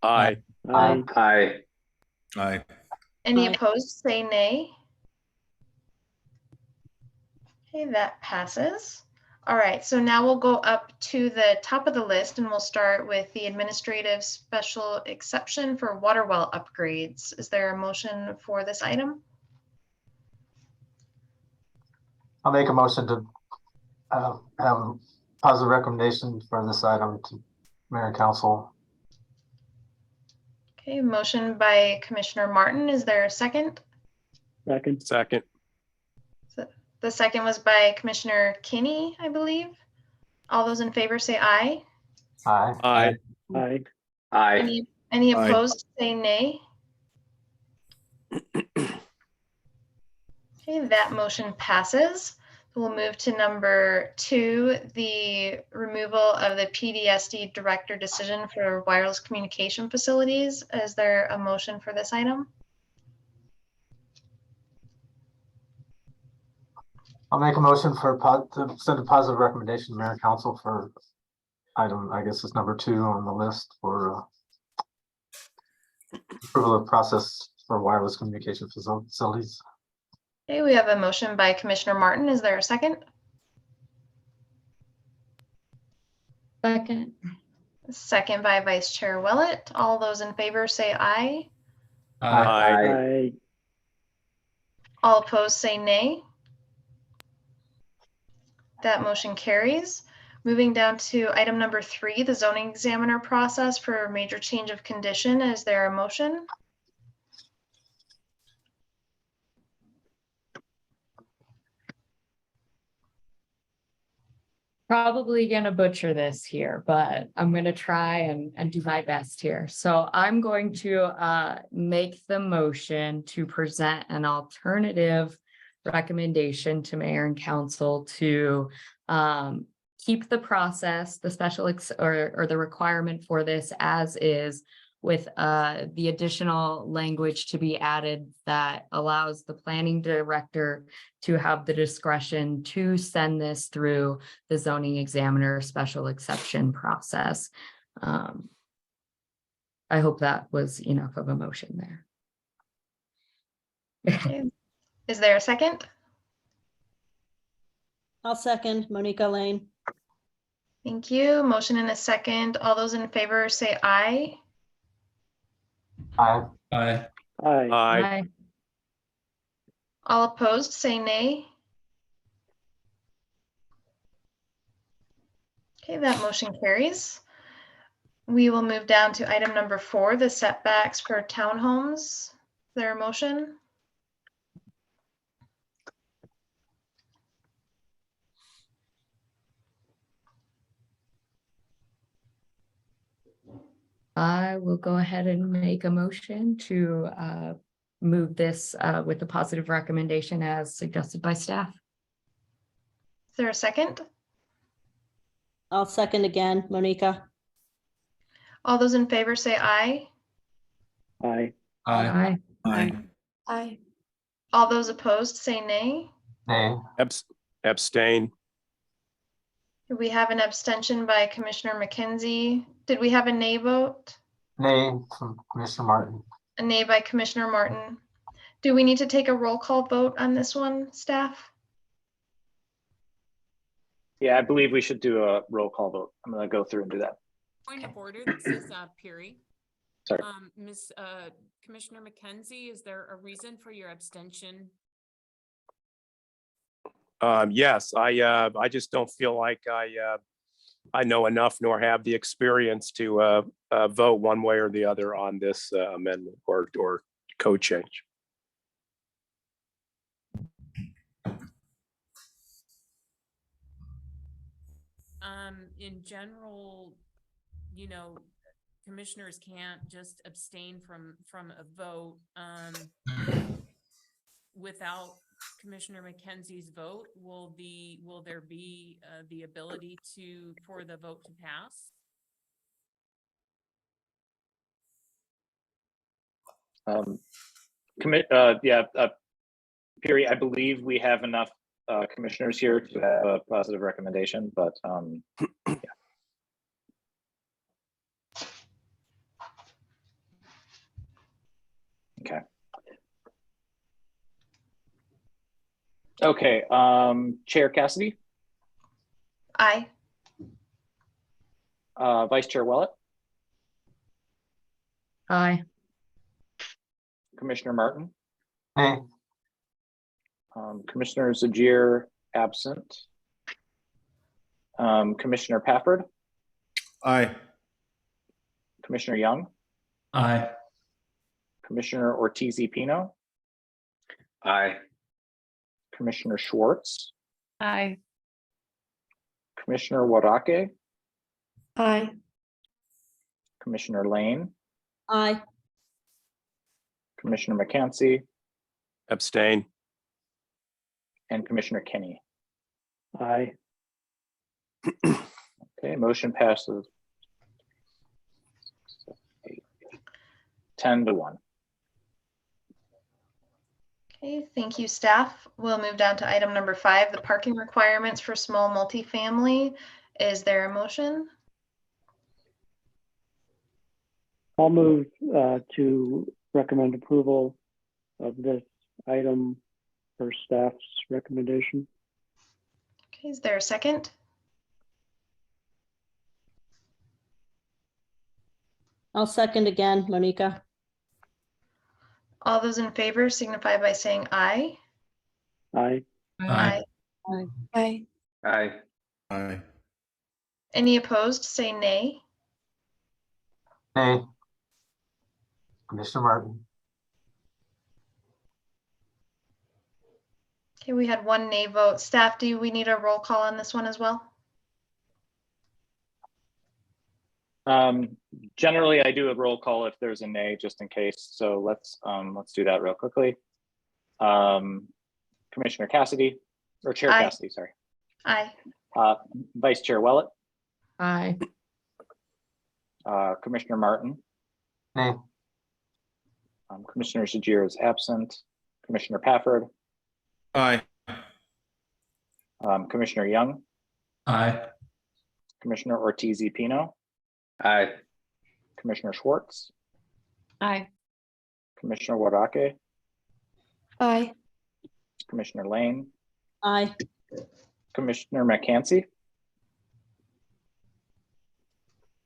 Aye. Aye. Aye. Aye. Any Aye. opposed say nay. Okay, that passes. All right, so now we'll go up to the top of the list and we'll start with the administrative special exception for water well upgrades. Is there a motion for this item? I'll make a motion to have a positive recommendation for this item to mayor and council. Okay, motion by Commissioner Martin. Is there a second? Second. Second. The second was by Commissioner Kinney, I believe. All those in favor say aye. Aye. Aye. Aye. Aye. Any Aye. opposed say nay. Okay, that motion passes. We'll move to number 2, the removal of the PDSD director decision for wireless communication facilities. Is there a motion for this item? I'll make a motion to send a positive recommendation to mayor and council for item, I guess it's number 2 on the list for approval of process for wireless communication facilities. Okay, we have a motion by Commissioner Martin. Is there a second? Second. Second by Vice Chair Willett. All those in favor say aye. Aye. Aye. All opposed say nay. That motion carries. Moving down to item number 3, the zoning examiner process for major change of condition. Is there a motion? probably gonna butcher this here, but I'm gonna try and do my best here. So I'm going to make the motion to present an alternative recommendation to mayor and council to keep the process, the special or the requirement for this as is, with the additional language to be added that allows the planning director to have the discretion to send this through the zoning examiner special exception process. I hope that was enough of a motion there. Okay. Is there a second? I'll second Monica Lane. Thank you. Motion and a second. All those in favor say aye. Aye. Aye. Aye. Aye. All opposed say nay. Okay, that motion carries. We will move down to item number 4, the setbacks for townhomes. Is there a motion? I will go ahead and make a motion to move this with the positive recommendation as suggested by staff. Is there a second? I'll second again, Monica. All those in favor say aye. Aye. Aye. Aye. Aye. All those opposed say nay. Nay. Abstain. We have an abstention by Commissioner McKenzie. Did we have a nay vote? Nay from Commissioner Martin. A nay by Commissioner Martin. Do we need to take a roll call vote on this one, staff? Yeah, I believe we should do a roll call vote. I'm going to go through and do that. Point of order, this is Peary. Sorry. Commissioner McKenzie, is there a reason for your abstention? Yes, I just don't feel like I know enough nor have the experience to vote one way or the other on this amendment or code change. In general, you know, commissioners can't just abstain from a vote without Commissioner McKenzie's vote. Will there be the ability for the vote to pass? Peary, I believe we have enough commissioners here to have a positive recommendation, but yeah. Okay. Okay, Chair Cassidy, Aye. Vice Chair Willett, Aye. Commissioner Martin, Nay. Commissioner Zajir absent, Commissioner Pafford, Aye. Commissioner Young, Aye. Commissioner Ortiz-Pino, Aye. Commissioner Schwartz, Aye. Commissioner Warake, Aye. Commissioner Lane, Aye. Commissioner McCancy, Abstain. and Commissioner Kenny. Aye. Okay, motion passes 10-1. Okay, thank you, staff. We'll move down to item number 5, the parking requirements for small multifamily. Is there a motion? I'll move to recommend approval of this item per staff's recommendation. Okay, is there a second? I'll second again, Monica. All those in favor signify by saying aye. Aye. Aye. Aye. Aye. Aye. Any opposed, say nay. Nay. Commissioner Martin. Okay, we had one nay vote. Staff, do we need a roll call on this one as well? Generally, I do a roll call if there's a nay, just in case. So let's do that real quickly. Commissioner Cassidy, or Chair Aye. Cassidy, sorry. Aye. Vice Chair Willett, Aye. Commissioner Martin, Nay. Commissioner Sajir is absent. Commissioner Pafford, Aye. Commissioner Young, Aye. Commissioner Ortiz-Pino, Aye. Commissioner Schwartz, Aye. Commissioner Warake, Aye. Commissioner Lane, Aye. Commissioner McCancy,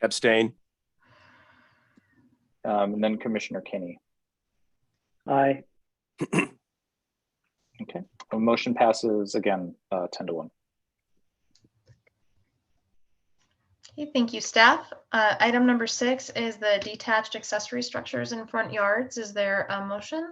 Abstain. and then Commissioner Kinney. Aye. Okay, the motion passes again, 10-1. Okay, thank you, staff. Item number 6 is the detached accessory structures in front yards. Is there a motion?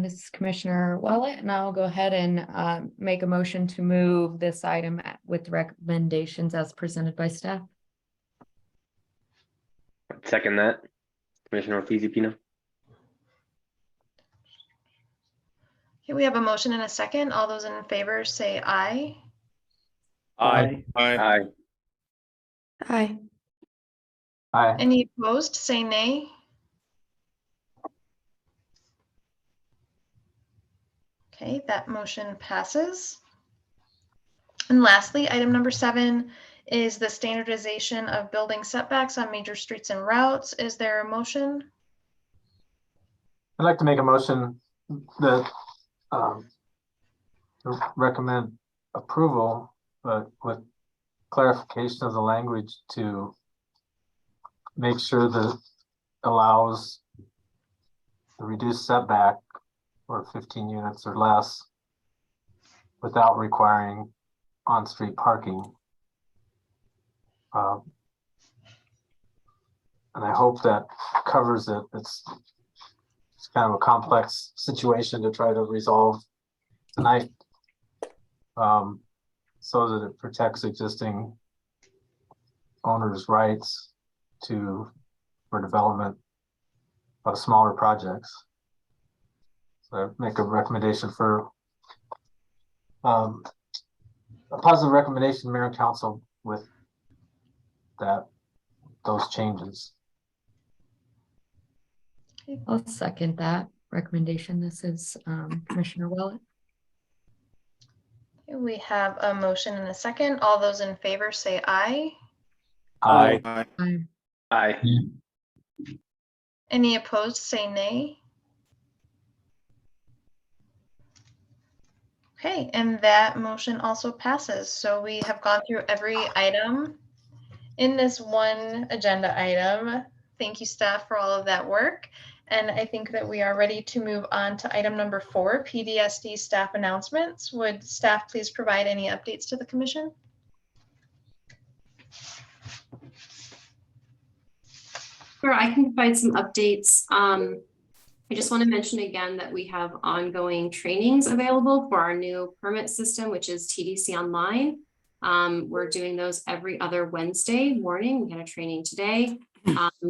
This is Commissioner Willett, and I'll go ahead and make a motion to move this item with recommendations as presented by staff. Second that, Commissioner Ortiz-Pino. Okay, we have a motion and a second. All those in favor say aye. Aye. Aye. Aye. Aye. Aye. Any opposed, say nay. Okay, that motion passes. And lastly, item number 7 is the standardization of building setbacks on major streets and routes. Is there a motion? I'd like to make a motion that to recommend approval, but with clarification of the language to make sure that it allows the reduced setback or 15 units or less without requiring on-street parking. And I hope that covers it. It's kind of a complex situation to try to resolve tonight, so that it protects existing owners' rights for development of smaller projects. So I make a recommendation for a positive recommendation, Mayor and Council, with those changes. I'll second that recommendation. This is Commissioner Willett. Okay, we have a motion and a second. All those in favor say aye. Aye. Aye. Aye. Aye. Any opposed, say nay. Okay, and that motion also passes. So we have gone through every item in this one agenda item. Thank you, staff, for all of that work. And I think that we are ready to move on to item number 4, PDSD staff announcements. Would staff please provide any updates to the commission? Sure, I can provide some updates. I just want to mention again that we have ongoing trainings available for our new permit system, which is TDC Online. We're doing those every other Wednesday morning. We had a training today.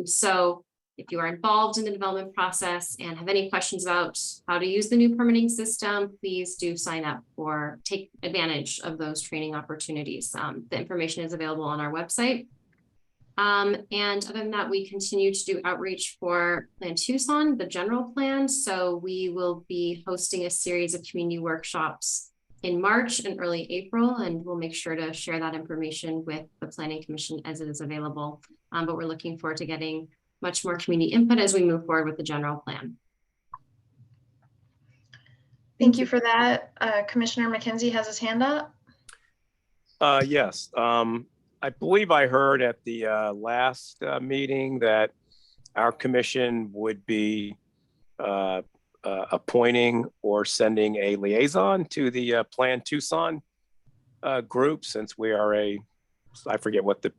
So if you are involved in the development process and have any questions about how to use the new permitting system, please do sign up or take advantage of those training opportunities. The information is available on our website. And other than that, we continue to do outreach for Plan Tucson, the general plan. So we will be hosting a series of community workshops in March and early April, and we'll make sure to share that information with the Planning Commission as it is available. But we're looking forward to getting much more community input as we move forward with the general plan. Thank you for that. Commissioner McKenzie has his hand up. Yes. I believe I heard at the last meeting that our commission would be appointing or sending a liaison to the Plan Tucson group, since we are I forget what the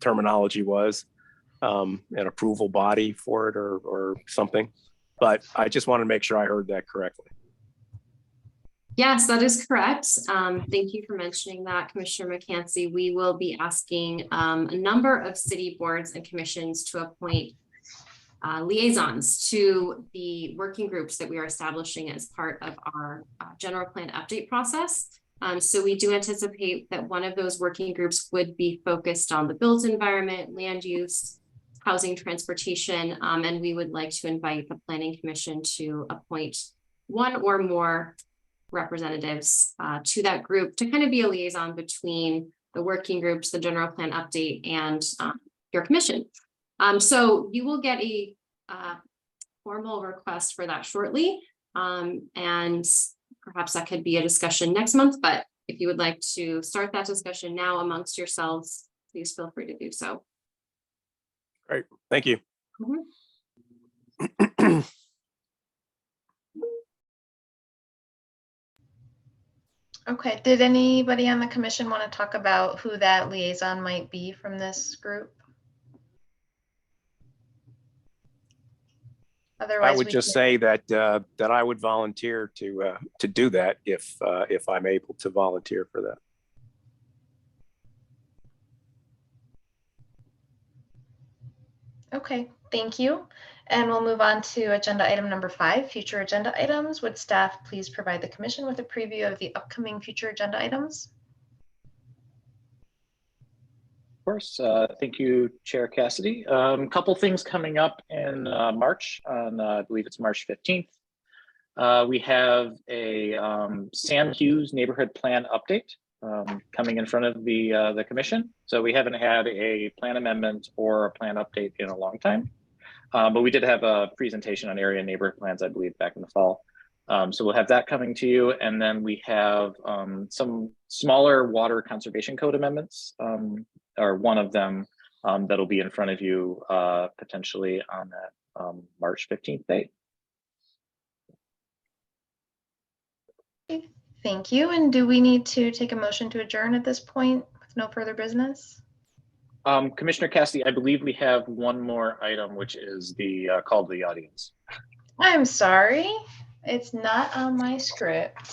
terminology was. an approval body for it or something. But I just want to make sure I heard that correctly. Yes, that is correct. Thank you for mentioning that, Commissioner McCancy. We will be asking a number of city boards and commissions to appoint liaisons to the working groups that we are establishing as part of our general plan update process. So we do anticipate that one of those working groups would be focused on the built environment, land use, housing, transportation, and we would like to invite the Planning Commission to appoint one or more representatives to that group to kind of be a liaison between the working groups, the general plan update, and your commission. So you will get a formal request for that shortly. And perhaps that could be a discussion next month, but if you would like to start that discussion now amongst yourselves, please feel free to do so. Great, thank you. Okay, did anybody on the commission want to talk about who that liaison might be from this group? Otherwise, I would just say that that I would volunteer to do that if I'm able to volunteer for that. Okay, thank you. And we'll move on to agenda item number 5, future agenda items. Would staff please provide the commission with a preview of the upcoming future agenda items? Of course. Thank you, Chair Cassidy. Couple things coming up in March on, I believe it's March 15th. We have a Sam Hughes neighborhood plan update coming in front of the commission. So we haven't had a plan amendment or a plan update in a long time. But we did have a presentation on area neighborhood plans, I believe, back in the fall. So we'll have that coming to you. And then we have some smaller water conservation code amendments, or one of them that'll be in front of you potentially on that March 15th date. Okay, thank you. And do we need to take a motion to adjourn at this point with no further business? Commissioner Cassidy, I believe we have one more item, which is the call to the audience. I'm sorry, it's not on my script.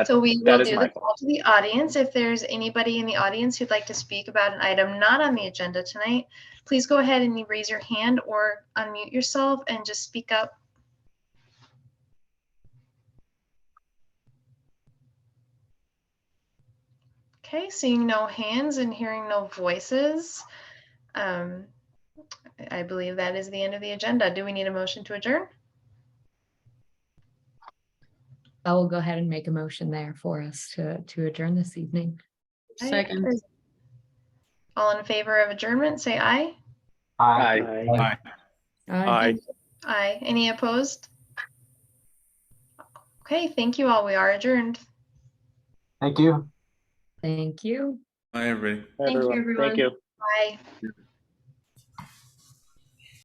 So we will that is do my the call to the audience. If there's anybody in the audience who'd like to speak about an item not on the agenda tonight, please go ahead and raise your hand or unmute yourself and just speak up. Okay, seeing no hands and hearing no voices, I believe that is the end of the agenda. Do we need a motion to adjourn? I will go ahead and make a motion there for us to adjourn this evening. Second. All in favor of adjournment, say aye. Aye. Aye. Aye. Aye. Any opposed? Okay, thank you all. We are adjourned. Thank you. Thank you. Bye, everybody. Bye, Thank you, everyone. Thank everyone. you. Bye.